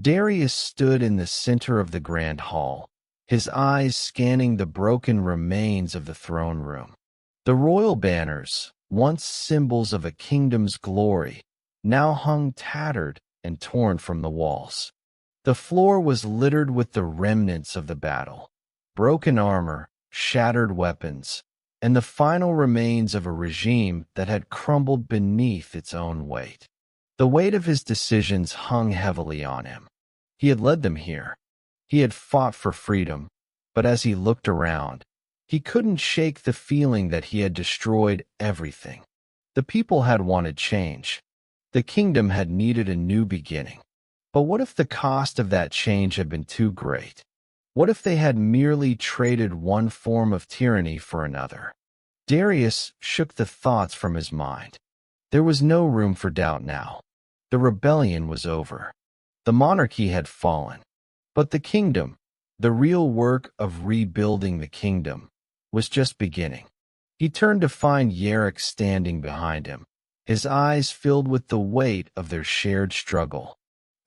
Speaker 1: Darius stood in the center of the grand hall, his eyes scanning the broken remains of the throne room. The royal banners, once symbols of a kingdom's glory, now hung tattered and torn from the walls. The floor was littered with the remnants of the battle, broken armor, shattered weapons, and the final remains of a regime that had crumbled beneath its own weight. The weight of his decisions hung heavily on him. He had led them here. He had fought for freedom, but as he looked around, he couldn't shake the feeling that he had destroyed everything. The people had wanted change. The kingdom had needed a new beginning. But what if the cost of that change had been too great? What if they had merely traded one form of tyranny for another? Darius shook the thoughts from his mind. There was no room for doubt now. The rebellion was over. The monarchy had fallen. But the kingdom, the real work of rebuilding the kingdom, was just beginning. He turned to find Yerrick standing behind him, his eyes filled with the weight of their shared struggle.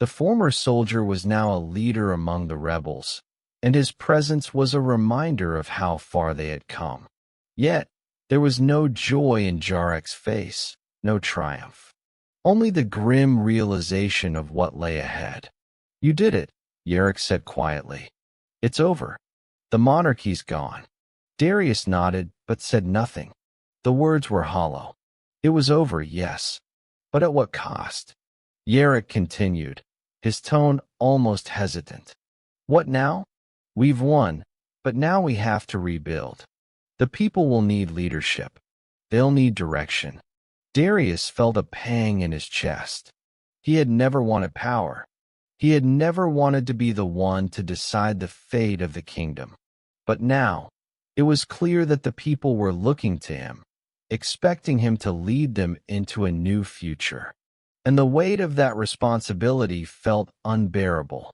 Speaker 1: The former soldier was now a leader among the rebels, and his presence was a reminder of how far they had come. Yet, there was no joy in Jarek's face, no triumph. Only the grim realization of what lay ahead. "You did it," Yerrick said quietly. "It's over. The monarchy's gone." Darius nodded, but said nothing. The words were hollow. It was over, yes. But at what cost? Yerrick continued, his tone almost hesitant. "What now? We've won, but now we have to rebuild. The people will need leadership. They'll need direction." Darius felt a pang in his chest. He had never wanted power. He had never wanted to be the one to decide the fate of the kingdom. But now, it was clear that the people were looking to him, expecting him to lead them into a new future. And the weight of that responsibility felt unbearable.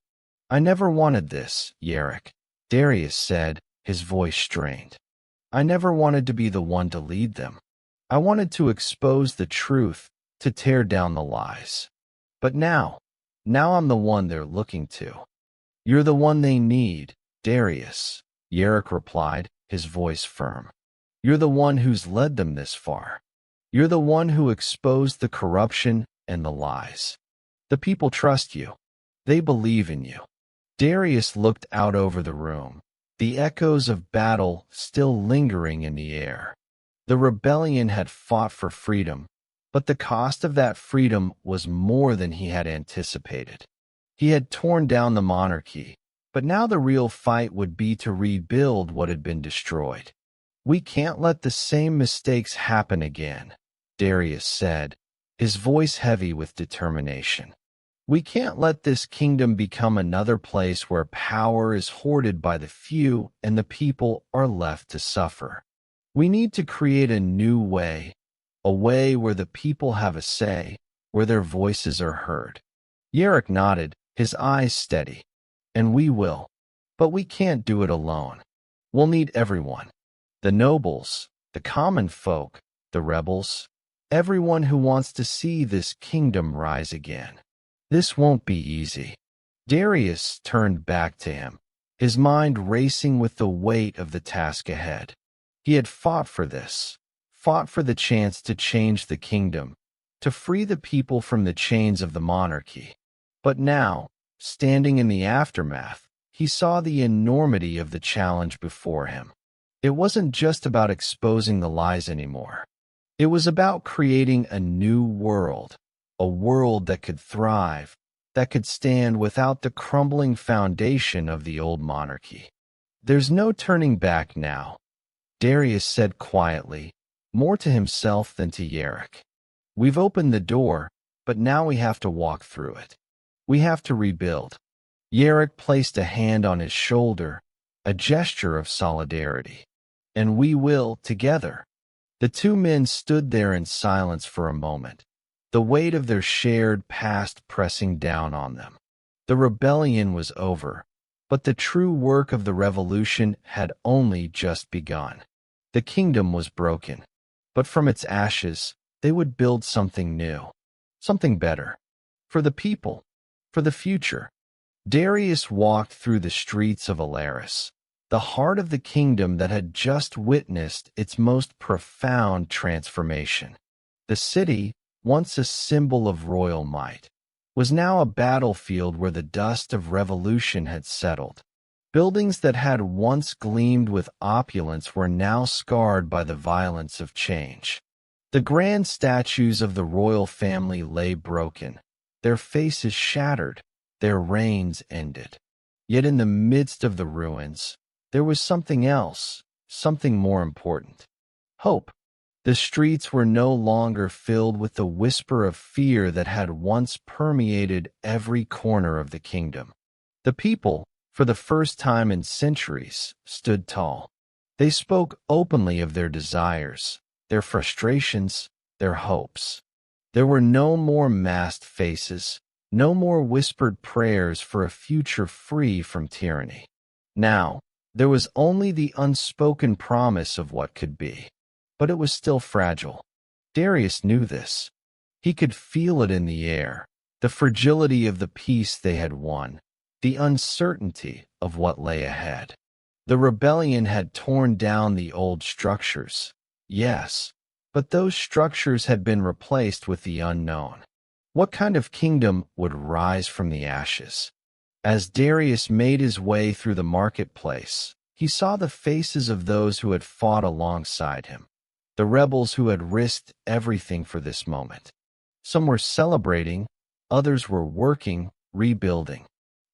Speaker 1: "I never wanted this, Yerrick," Darius said, his voice strained. "I never wanted to be the one to lead them. I wanted to expose the truth, to tear down the lies. But now I'm the one they're looking to." "You're the one they need, Darius," Yerrick replied, his voice firm. "You're the one who's led them this far. You're the one who exposed the corruption and the lies. The people trust you. They believe in you." Darius looked out over the room, the echoes of battle still lingering in the air. The rebellion had fought for freedom, but the cost of that freedom was more than he had anticipated. He had torn down the monarchy, but now the real fight would be to rebuild what had been destroyed. "We can't let the same mistakes happen again," Darius said, his voice heavy with determination. "We can't let this kingdom become another place where power is hoarded by the few and the people are left to suffer. We need to create a new way, a way where the people have a say, where their voices are heard." Yerrick nodded, his eyes steady. "And we will. But we can't do it alone. We'll need everyone. The nobles, the common folk, the rebels, everyone who wants to see this kingdom rise again. This won't be easy." Darius turned back to him, his mind racing with the weight of the task ahead. He had fought for this, fought for the chance to change the kingdom, to free the people from the chains of the monarchy. But now, standing in the aftermath, he saw the enormity of the challenge before him. It wasn't just about exposing the lies anymore. It was about creating a new world, a world that could thrive, that could stand without the crumbling foundation of the old monarchy. "There's no turning back now," Darius said quietly, more to himself than to Yerrick. "We've opened the door, but now we have to walk through it. We have to rebuild." Yerrick placed a hand on his shoulder, a gesture of solidarity. "And we will, together." The two men stood there in silence for a moment, the weight of their shared past pressing down on them. The rebellion was over, but the true work of the revolution had only just begun. The kingdom was broken, but from its ashes, they would build something new, something better, for the people, for the future. Darius walked through the streets of Alaris, the heart of the kingdom that had just witnessed its most profound transformation. The city, once a symbol of royal might, was now a battlefield where the dust of revolution had settled. Buildings that had once gleamed with opulence were now scarred by the violence of change. The grand statues of the royal family lay broken, their faces shattered, their reigns ended. Yet in the midst of the ruins, there was something else, something more important. Hope. The streets were no longer filled with the whisper of fear that had once permeated every corner of the kingdom. The people, for the first time in centuries, stood tall. They spoke openly of their desires, their frustrations, their hopes. There were no more masked faces, no more whispered prayers for a future free from tyranny. Now, there was only the unspoken promise of what could be. But it was still fragile. Darius knew this. He could feel it in the air, the fragility of the peace they had won, the uncertainty of what lay ahead. The rebellion had torn down the old structures, yes, but those structures had been replaced with the unknown. What kind of kingdom would rise from the ashes? As Darius made his way through the marketplace, he saw the faces of those who had fought alongside him, the rebels who had risked everything for this moment. Some were celebrating, others were working, rebuilding.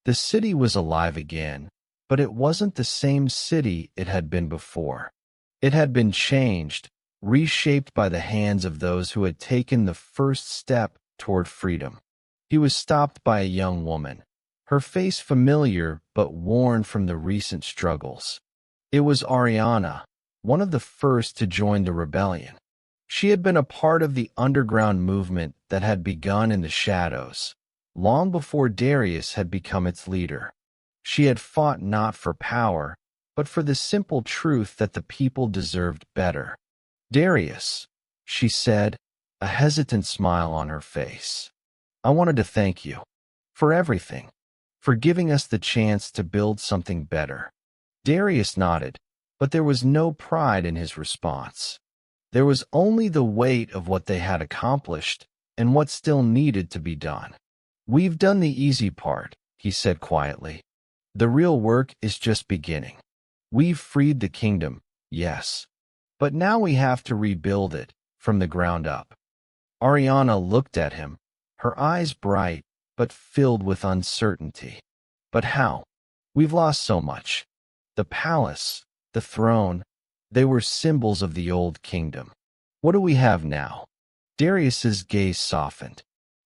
Speaker 1: The city was alive again, but it wasn't the same city it had been before. It had been changed, reshaped by the hands of those who had taken the first step toward freedom. He was stopped by a young woman, her face familiar but worn from the recent struggles. It was Ariana, one of the first to join the rebellion. She had been a part of the underground movement that had begun in the shadows, long before Darius had become its leader. She had fought not for power, but for the simple truth that the people deserved better. "Darius," she said, a hesitant smile on her face. "I wanted to thank you for everything, for giving us the chance to build something better." Darius nodded, but there was no pride in his response. There was only the weight of what they had accomplished and what still needed to be done. "We've done the easy part," he said quietly. "The real work is just beginning. We've freed the kingdom, yes, but now we have to rebuild it from the ground up." Ariana looked at him, her eyes bright but filled with uncertainty. "But how? We've lost so much. The palace, the throne, they were symbols of the old kingdom. What do we have now?" Darius's gaze softened.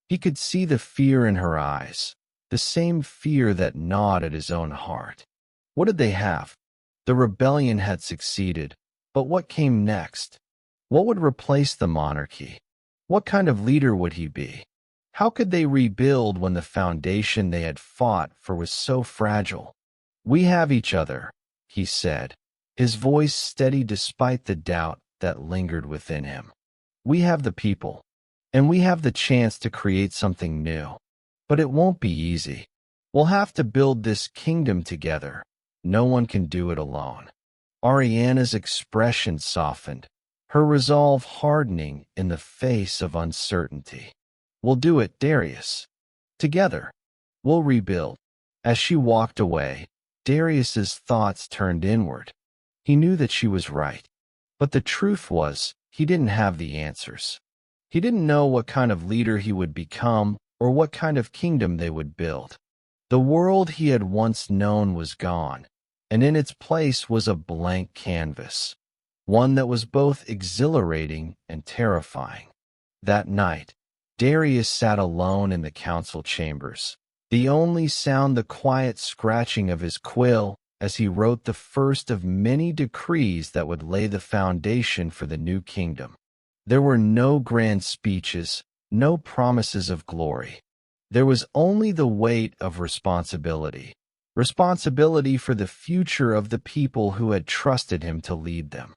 Speaker 1: He could see the fear in her eyes, the same fear that gnawed at his own heart. What did they have? The rebellion had succeeded, but what came next? What would replace the monarchy? What kind of leader would he be? How could they rebuild when the foundation they had fought for was so fragile? "We have each other," he said, his voice steady despite the doubt that lingered within him. "We have the people, and we have the chance to create something new. But it won't be easy. We'll have to build this kingdom together. No one can do it alone." Ariana's expression softened, her resolve hardening in the face of uncertainty. "We'll do it, Darius. Together. We'll rebuild." As she walked away, Darius's thoughts turned inward. He knew that she was right. But the truth was, he didn't have the answers. He didn't know what kind of leader he would become or what kind of kingdom they would build. The world he had once known was gone, and in its place was a blank canvas, one that was both exhilarating and terrifying. That night, Darius sat alone in the council chambers, the only sound the quiet scratching of his quill as he wrote the first of many decrees that would lay the foundation for the new kingdom. There were no grand speeches, no promises of glory. There was only the weight of responsibility. Responsibility for the future of the people who had trusted him to lead them.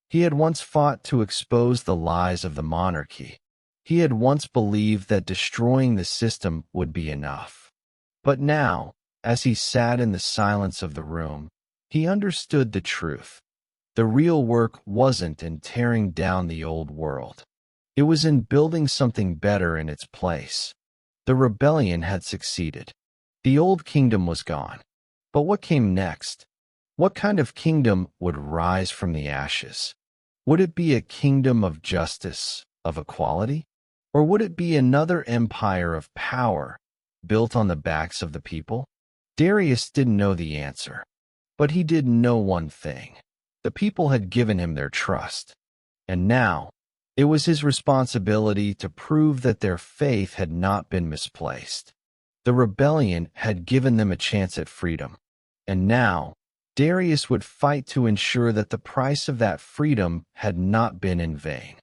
Speaker 1: He had once fought to expose the lies of the monarchy. He had once believed that destroying the system would be enough. But now, as he sat in the silence of the room, he understood the truth. The real work wasn't in tearing down the old world. It was in building something better in its place. The rebellion had succeeded. The old kingdom was gone. But what came next? What kind of kingdom would rise from the ashes? Would it be a kingdom of justice, of equality? Or would it be another empire of power, built on the backs of the people? Darius didn't know the answer. But he did know one thing. The people had given him their trust. And now, it was his responsibility to prove that their faith had not been misplaced. The rebellion had given them a chance at freedom. And now, Darius would fight to ensure that the price of that freedom had not been in vain.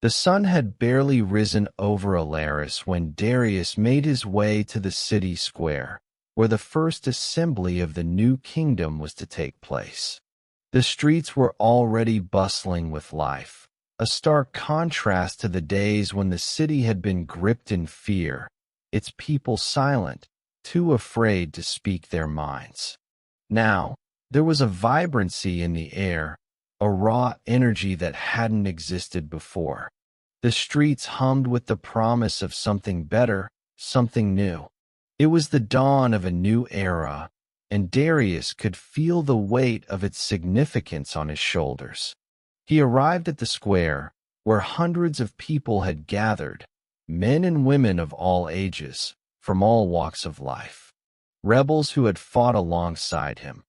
Speaker 1: The sun had barely risen over Alaris when Darius made his way to the city square, where the first assembly of the new kingdom was to take place. The streets were already bustling with life, a stark contrast to the days when the city had been gripped in fear, its people silent, too afraid to speak their minds. Now, there was a vibrancy in the air, a raw energy that hadn't existed before. The streets hummed with the promise of something better, something new. It was the dawn of a new era, and Darius could feel the weight of its significance on his shoulders. He arrived at the square, where hundreds of people had gathered, men and women of all ages, from all walks of life. Rebels who had fought alongside him,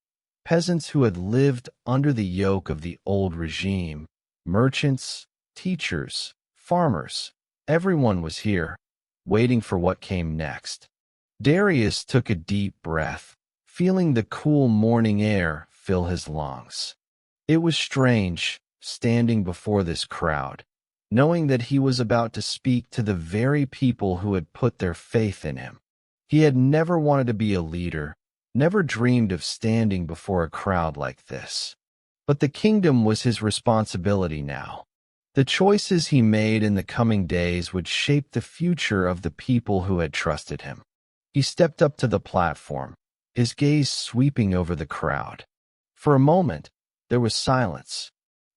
Speaker 1: peasants who had lived under the yoke of the old regime, merchants, teachers, farmers. Everyone was here, waiting for what came next. Darius took a deep breath, feeling the cool morning air fill his lungs. It was strange, standing before this crowd, knowing that he was about to speak to the very people who had put their faith in him. He had never wanted to be a leader, never dreamed of standing before a crowd like this. But the kingdom was his responsibility now. The choices he made in the coming days would shape the future of the people who had trusted him. He stepped up to the platform, his gaze sweeping over the crowd. For a moment, there was silence.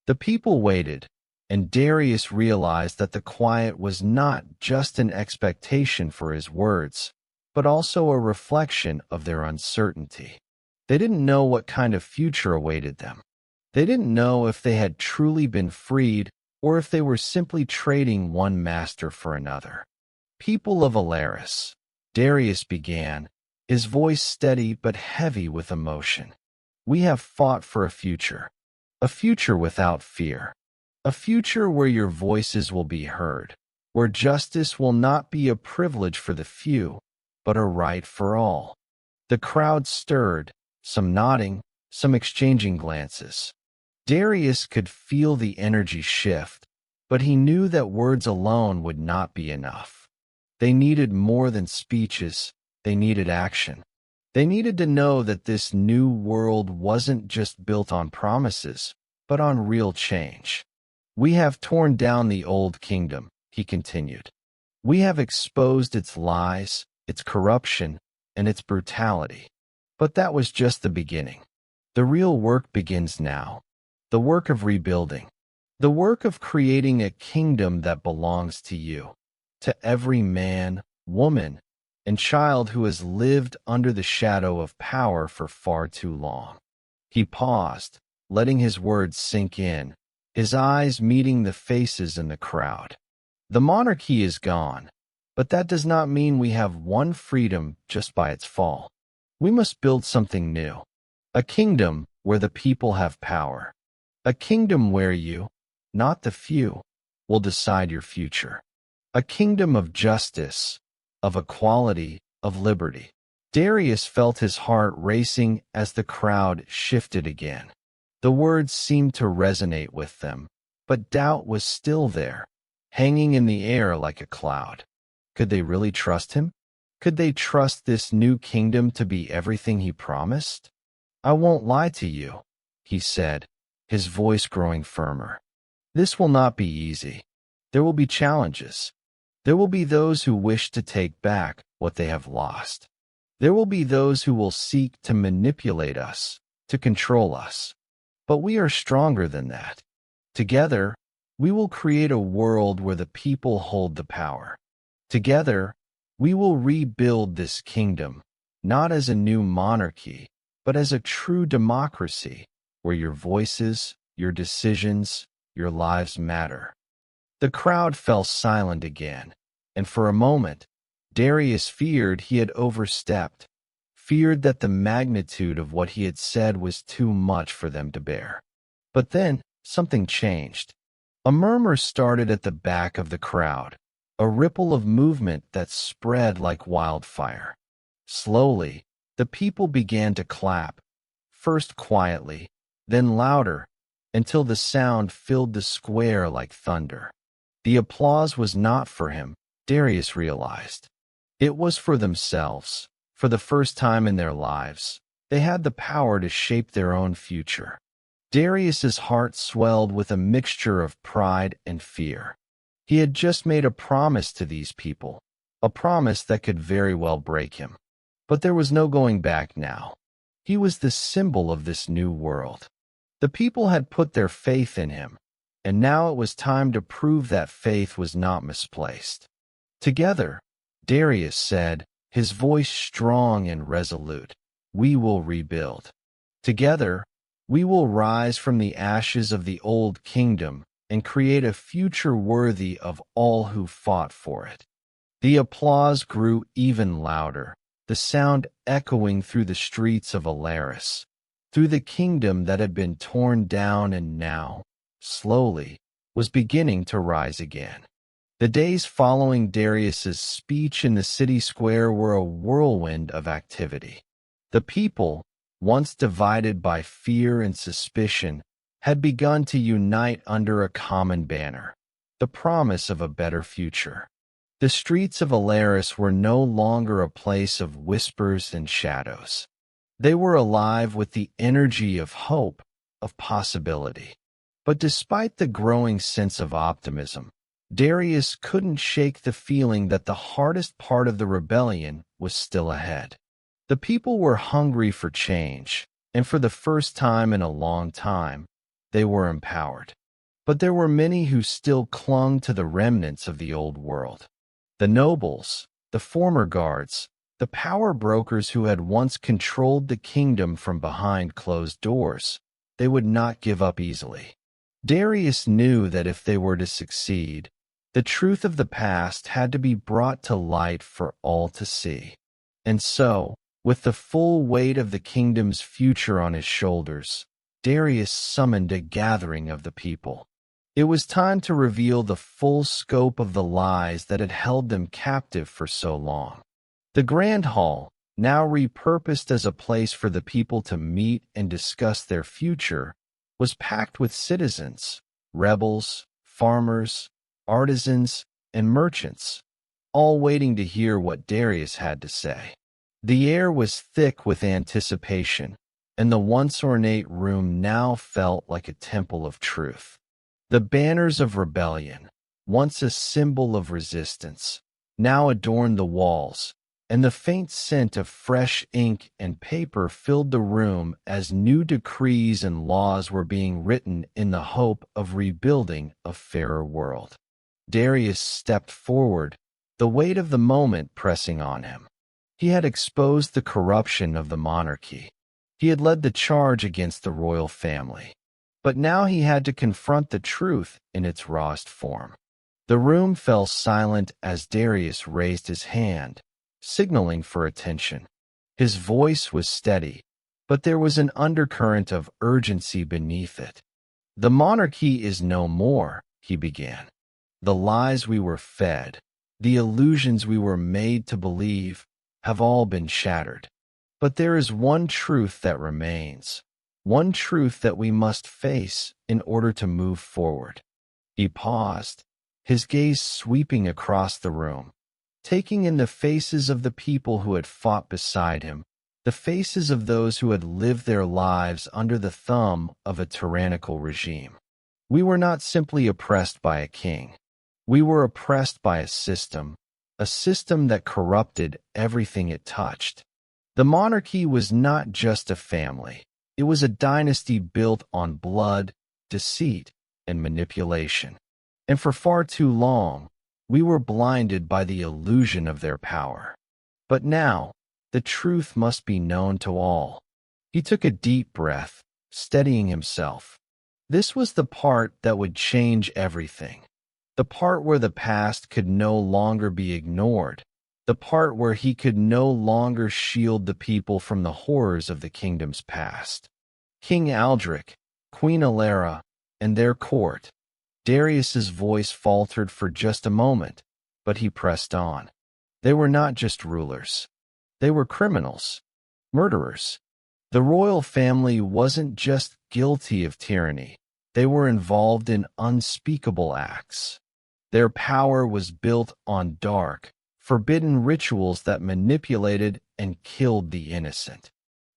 Speaker 1: The people waited, and Darius realized that the quiet was not just an expectation for his words, but also a reflection of their uncertainty. They didn't know what kind of future awaited them. They didn't know if they had truly been freed or if they were simply trading one master for another. People of Alaris, Darius began, his voice steady but heavy with emotion. We have fought for a future without fear, a future where your voices will be heard, where justice will not be a privilege for the few, but a right for all. The crowd stirred, some nodding, some exchanging glances. Darius could feel the energy shift, but he knew that words alone would not be enough. They needed more than speeches, they needed action. They needed to know that this new world wasn't just built on promises, but on real change. We have torn down the old kingdom, he continued. We have exposed its lies, its corruption, and its brutality. But that was just the beginning. The real work begins now. The work of rebuilding. The work of creating a kingdom that belongs to you, to every man, woman, and child who has lived under the shadow of power for far too long. He paused, letting his words sink in, his eyes meeting the faces in the crowd. The monarchy is gone, but that does not mean we have won freedom just by its fall. We must build something new, a kingdom where the people have power, a kingdom where you, not the few, will decide your future, a kingdom of justice, of equality, of liberty. Darius felt his heart racing as the crowd shifted again. The words seemed to resonate with them, but doubt was still there, hanging in the air like a cloud. Could they really trust him? Could they trust this new kingdom to be everything he promised? I won't lie to you, he said, his voice growing firmer. This will not be easy. There will be challenges. There will be those who wish to take back what they have lost. There will be those who will seek to manipulate us, to control us. But we are stronger than that. Together, we will create a world where the people hold the power. Together, we will rebuild this kingdom, not as a new monarchy, but as a true democracy, where your voices, your decisions, your lives matter. The crowd fell silent again, and for a moment, Darius feared he had overstepped, feared that the magnitude of what he had said was too much for them to bear. But then, something changed. A murmur started at the back of the crowd, a ripple of movement that spread like wildfire. Slowly, the people began to clap, first quietly, then louder, until the sound filled the square like thunder. The applause was not for him, Darius realized. It was for themselves. For the first time in their lives, they had the power to shape their own future. Darius's heart swelled with a mixture of pride and fear. He had just made a promise to these people, a promise that could very well break him. But there was no going back now. He was the symbol of this new world. The people had put their faith in him, and now it was time to prove that faith was not misplaced. Together, Darius said, his voice strong and resolute, "We will rebuild. Together, we will rise from the ashes of the old kingdom and create a future worthy of all who fought for it." The applause grew even louder, the sound echoing through the streets of Alaris, through the kingdom that had been torn down and now, slowly, was beginning to rise again. The days following Darius's speech in the city square were a whirlwind of activity. The people, once divided by fear and suspicion, had begun to unite under a common banner, the promise of a better future. The streets of Alaris were no longer a place of whispers and shadows. They were alive with the energy of hope, of possibility. But despite the growing sense of optimism, Darius couldn't shake the feeling that the hardest part of the rebellion was still ahead. The people were hungry for change, and for the first time in a long time, they were empowered. But there were many who still clung to the remnants of the old world. The nobles, the former guards, the power brokers who had once controlled the kingdom from behind closed doors, they would not give up easily. Darius knew that if they were to succeed, the truth of the past had to be brought to light for all to see. And so, with the full weight of the kingdom's future on his shoulders, Darius summoned a gathering of the people. It was time to reveal the full scope of the lies that had held them captive for so long. The Grand Hall, now repurposed as a place for the people to meet and discuss their future, was packed with citizens, rebels, farmers, artisans, and merchants, all waiting to hear what Darius had to say. The air was thick with anticipation, and the once ornate room now felt like a temple of truth. The banners of rebellion, once a symbol of resistance, now adorned the walls, and the faint scent of fresh ink and paper filled the room as new decrees and laws were being written in the hope of rebuilding a fairer world. Darius stepped forward, the weight of the moment pressing on him. He had exposed the corruption of the monarchy. He had led the charge against the royal family. But now he had to confront the truth in its rawest form. The room fell silent as Darius raised his hand, signaling for attention. His voice was steady, but there was an undercurrent of urgency beneath it. "The monarchy is no more," he began. "The lies we were fed, the illusions we were made to believe, have all been shattered. But there is one truth that remains, one truth that we must face in order to move forward." He paused, his gaze sweeping across the room, taking in the faces of the people who had fought beside him, the faces of those who had lived their lives under the thumb of a tyrannical regime. We were not simply oppressed by a king. We were oppressed by a system that corrupted everything it touched. The monarchy was not just a family. It was a dynasty built on blood, deceit, and manipulation. And for far too long, we were blinded by the illusion of their power. But now, the truth must be known to all. He took a deep breath, steadying himself. This was the part that would change everything. The part where the past could no longer be ignored. The part where he could no longer shield the people from the horrors of the kingdom's past. King Aldrich, Queen Alara, and their court. Darius's voice faltered for just a moment, but he pressed on. They were not just rulers. They were criminals, murderers, The royal family wasn't just guilty of tyranny, they were involved in unspeakable acts. Their power was built on dark, forbidden rituals that manipulated and killed the innocent.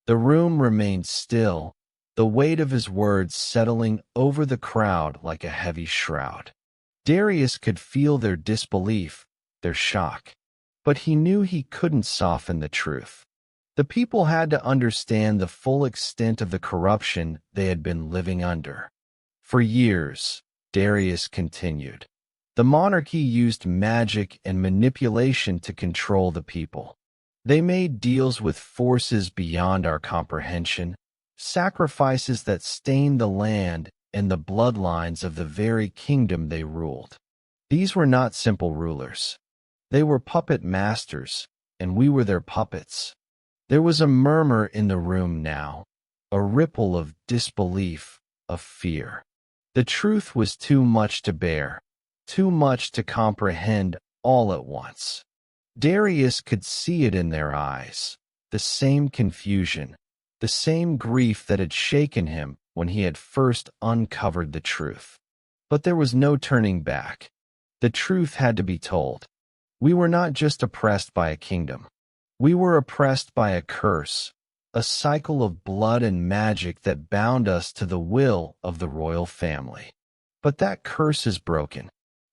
Speaker 1: The room remained still, the weight of his words settling over the crowd like a heavy shroud. Darius could feel their disbelief, their shock, but he knew he couldn't soften the truth. The people had to understand the full extent of the corruption they had been living under. For years, Darius continued. The monarchy used magic and manipulation to control the people. They made deals with forces beyond our comprehension, sacrifices that stained the land and the bloodlines of the very kingdom they ruled. These were not simple rulers. They were puppet masters, and we were their puppets. There was a murmur in the room now, a ripple of disbelief, of fear. The truth was too much to bear, too much to comprehend all at once. Darius could see it in their eyes, the same confusion, the same grief that had shaken him when he had first uncovered the truth. But there was no turning back. The truth had to be told. We were not just oppressed by a kingdom. We were oppressed by a curse, a cycle of blood and magic that bound us to the will of the royal family. But that curse is broken,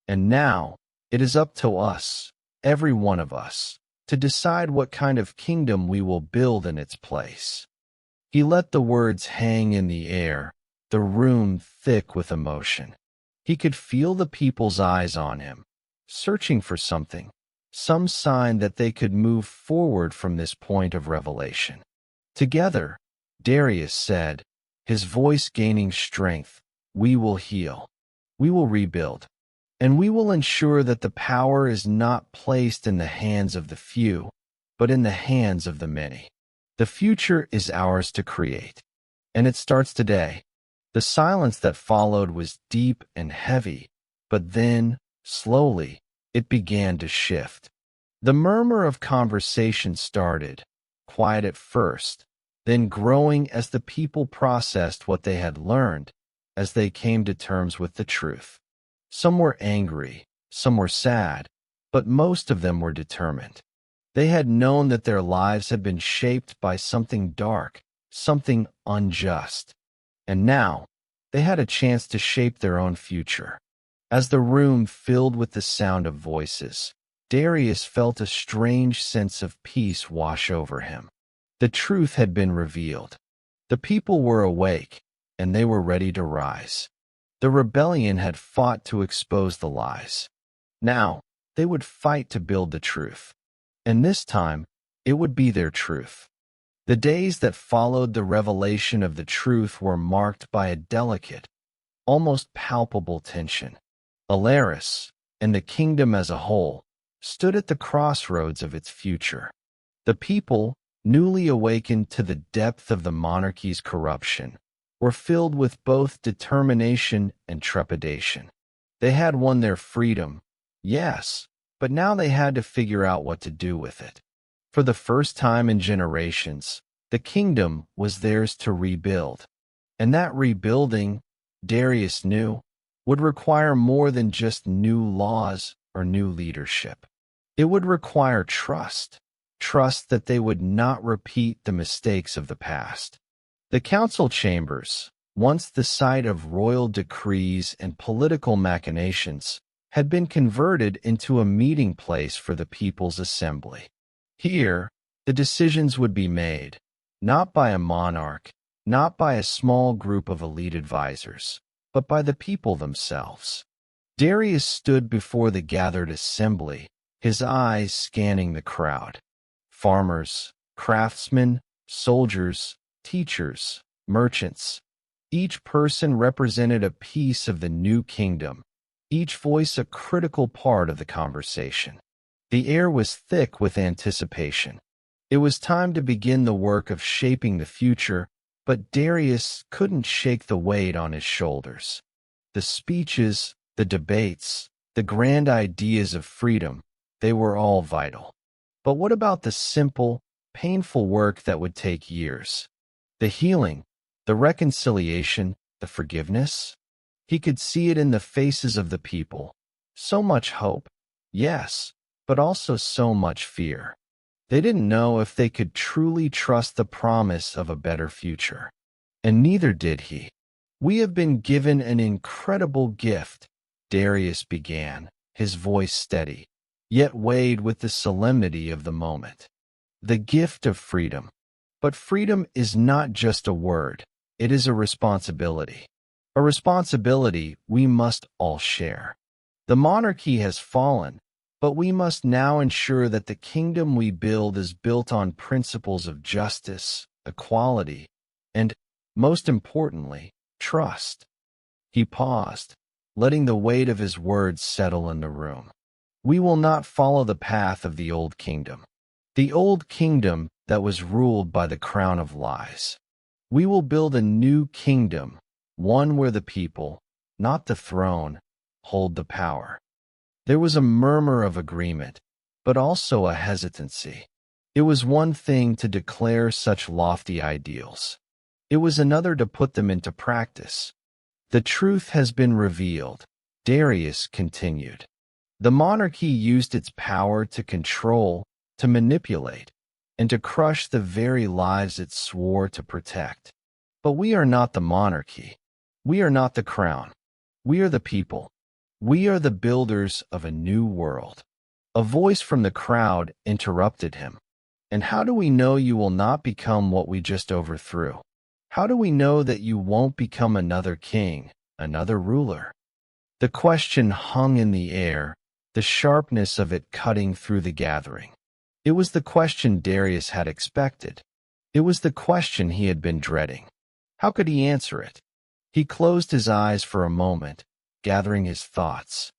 Speaker 1: and now it is up to us, every one of us, to decide what kind of kingdom we will build in its place. He let the words hang in the air, the room thick with emotion. He could feel the people's eyes on him, searching for something, some sign that they could move forward from this point of revelation. Together, Darius said, his voice gaining strength, "We will heal. We will rebuild. And we will ensure that the power is not placed in the hands of the few, but in the hands of the many. The future is ours to create. And it starts today." The silence that followed was deep and heavy, but then, slowly, it began to shift. The murmur of conversation started, quiet at first, then growing as the people processed what they had learned, as they came to terms with the truth. Some were angry, some were sad, but most of them were determined. They had known that their lives had been shaped by something dark, something unjust. And now, they had a chance to shape their own future. As the room filled with the sound of voices, Darius felt a strange sense of peace wash over him. The truth had been revealed. The people were awake, and they were ready to rise. The rebellion had fought to expose the lies. Now, they would fight to build the truth. And this time, it would be their truth. The days that followed the revelation of the truth were marked by a delicate, almost palpable tension. Alaris, and the kingdom as a whole, stood at the crossroads of its future. The people, newly awakened to the depth of the monarchy's corruption, were filled with both determination and trepidation. They had won their freedom, yes, but now they had to figure out what to do with it. For the first time in generations, the kingdom was theirs to rebuild. And that rebuilding, Darius knew, would require more than just new laws or new leadership. It would require trust, trust that they would not repeat the mistakes of the past. The council chambers, once the site of royal decrees and political machinations, had been converted into a meeting place for the people's assembly. Here, the decisions would be made, not by a monarch, not by a small group of elite advisors, but by the people themselves. Darius stood before the gathered assembly, his eyes scanning the crowd. Farmers, craftsmen, soldiers, teachers, merchants. Each person represented a piece of the new kingdom, each voice a critical part of the conversation. The air was thick with anticipation. It was time to begin the work of shaping the future, but Darius couldn't shake the weight on his shoulders. The speeches, the debates, the grand ideas of freedom, they were all vital. But what about the simple, painful work that would take years? The healing, the reconciliation, the forgiveness. He could see it in the faces of the people. So much hope, yes, but also so much fear. They didn't know if they could truly trust the promise of a better future. And neither did he. "We have been given an incredible gift," Darius began, his voice steady, yet weighed with the solemnity of the moment. "The gift of freedom. But freedom is not just a word, it is a responsibility. A responsibility we must all share. The monarchy has fallen, but we must now ensure that the kingdom we build is built on principles of justice, equality, and, most importantly, trust." He paused, letting the weight of his words settle in the room. "We will not follow the path of the old kingdom. The old kingdom that was ruled by the crown of lies. We will build a new kingdom, one where the people, not the throne, hold the power." There was a murmur of agreement, but also a hesitancy. It was one thing to declare such lofty ideals. It was another to put them into practice. "The truth has been revealed," Darius continued. "The monarchy used its power to control, to manipulate, and to crush the very lives it swore to protect. But we are not the monarchy. We are not the crown. We are the people. We are the builders of a new world." A voice from the crowd interrupted him. "And how do we know you will not become what we just overthrew? How do we know that you won't become another king, another ruler?" The question hung in the air, the sharpness of it cutting through the gathering. It was the question Darius had expected. It was the question he had been dreading. How could he answer it? He closed his eyes for a moment, gathering his thoughts.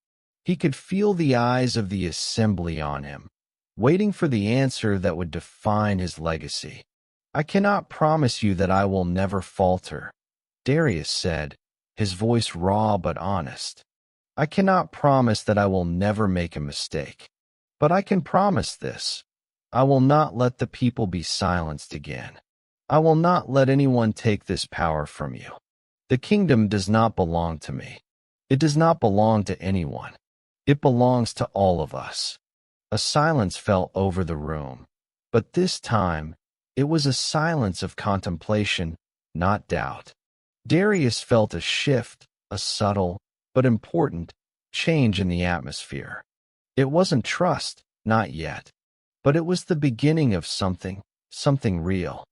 Speaker 1: He could feel the eyes of the assembly on him, waiting for the answer that would define his legacy. "I cannot promise you that I will never falter," Darius said, his voice raw but honest. "I cannot promise that I will never make a mistake. But I can promise this. I will not let the people be silenced again. I will not let anyone take this power from you. The kingdom does not belong to me. It does not belong to anyone. It belongs to all of us." A silence fell over the room, but this time it was a silence of contemplation, not doubt. Darius felt a shift, a subtle, but important, change in the atmosphere. It wasn't trust, not yet, but it was the beginning of something real.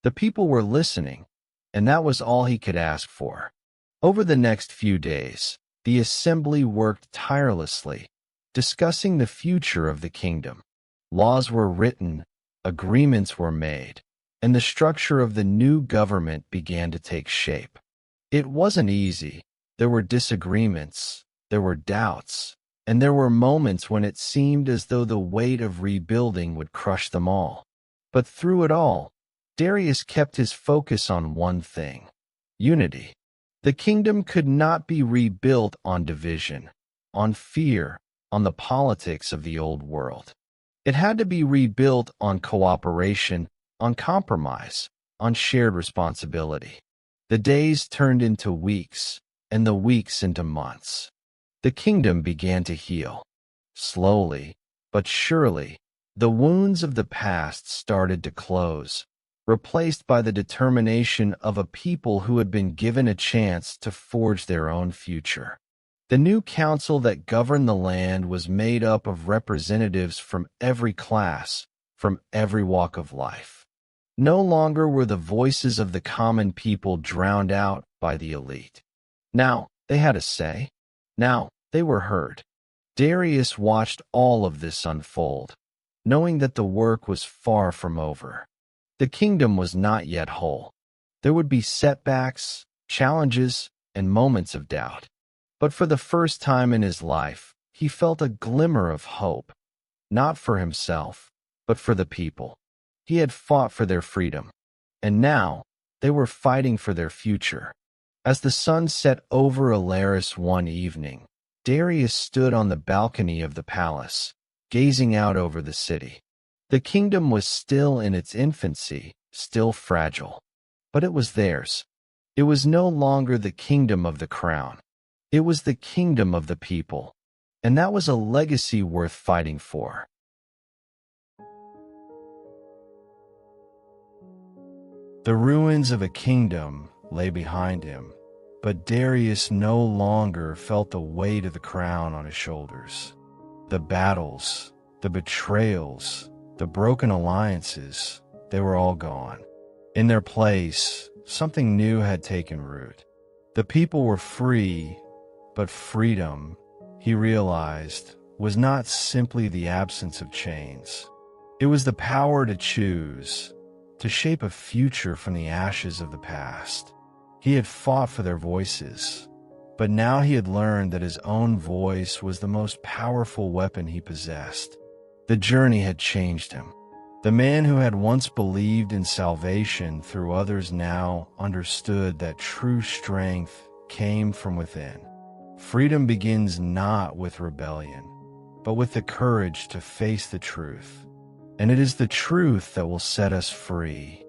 Speaker 1: The people were listening, and that was all he could ask for. Over the next few days, the assembly worked tirelessly, discussing the future of the kingdom. Laws were written, agreements were made, and the structure of the new government began to take shape. It wasn't easy. There were disagreements, there were doubts, and there were moments when it seemed as though the weight of rebuilding would crush them all. But through it all, Darius kept his focus on one thing: unity. The kingdom could not be rebuilt on division, on fear, on the politics of the old world. It had to be rebuilt on cooperation, on compromise, on shared responsibility. The days turned into weeks, and the weeks into months. The kingdom began to heal. Slowly, but surely, the wounds of the past started to close, replaced by the determination of a people who had been given a chance to forge their own future. The new council that governed the land was made up of representatives from every class, from every walk of life. No longer were the voices of the common people drowned out by the elite. Now they had a say. Now they were heard. Darius watched all of this unfold, knowing that the work was far from over. The kingdom was not yet whole. There would be setbacks, challenges, and moments of doubt. But for the first time in his life, he felt a glimmer of hope, not for himself, but for the people. He had fought for their freedom, and now they were fighting for their future. As the sun set over Alaris one evening, Darius stood on the balcony of the palace, gazing out over the city. The kingdom was still in its infancy, still fragile. but it was theirs. It was no longer the kingdom of the crown. It was the kingdom of the people, and that was a legacy worth fighting for. The ruins of a kingdom lay behind him, but Darius no longer felt the weight of the crown on his shoulders. The battles, the betrayals, the broken alliances, they were all gone. In their place, something new had taken root. The people were free, but freedom, he realized, was not simply the absence of chains. It was the power to choose, to shape a future from the ashes of the past. He had fought for their voices, but now he had learned that his own voice was the most powerful weapon he possessed. The journey had changed him. The man who had once believed in salvation through others now understood that true strength came from within. Freedom begins not with rebellion, but with the courage to face the truth. And it is the truth that will set us free.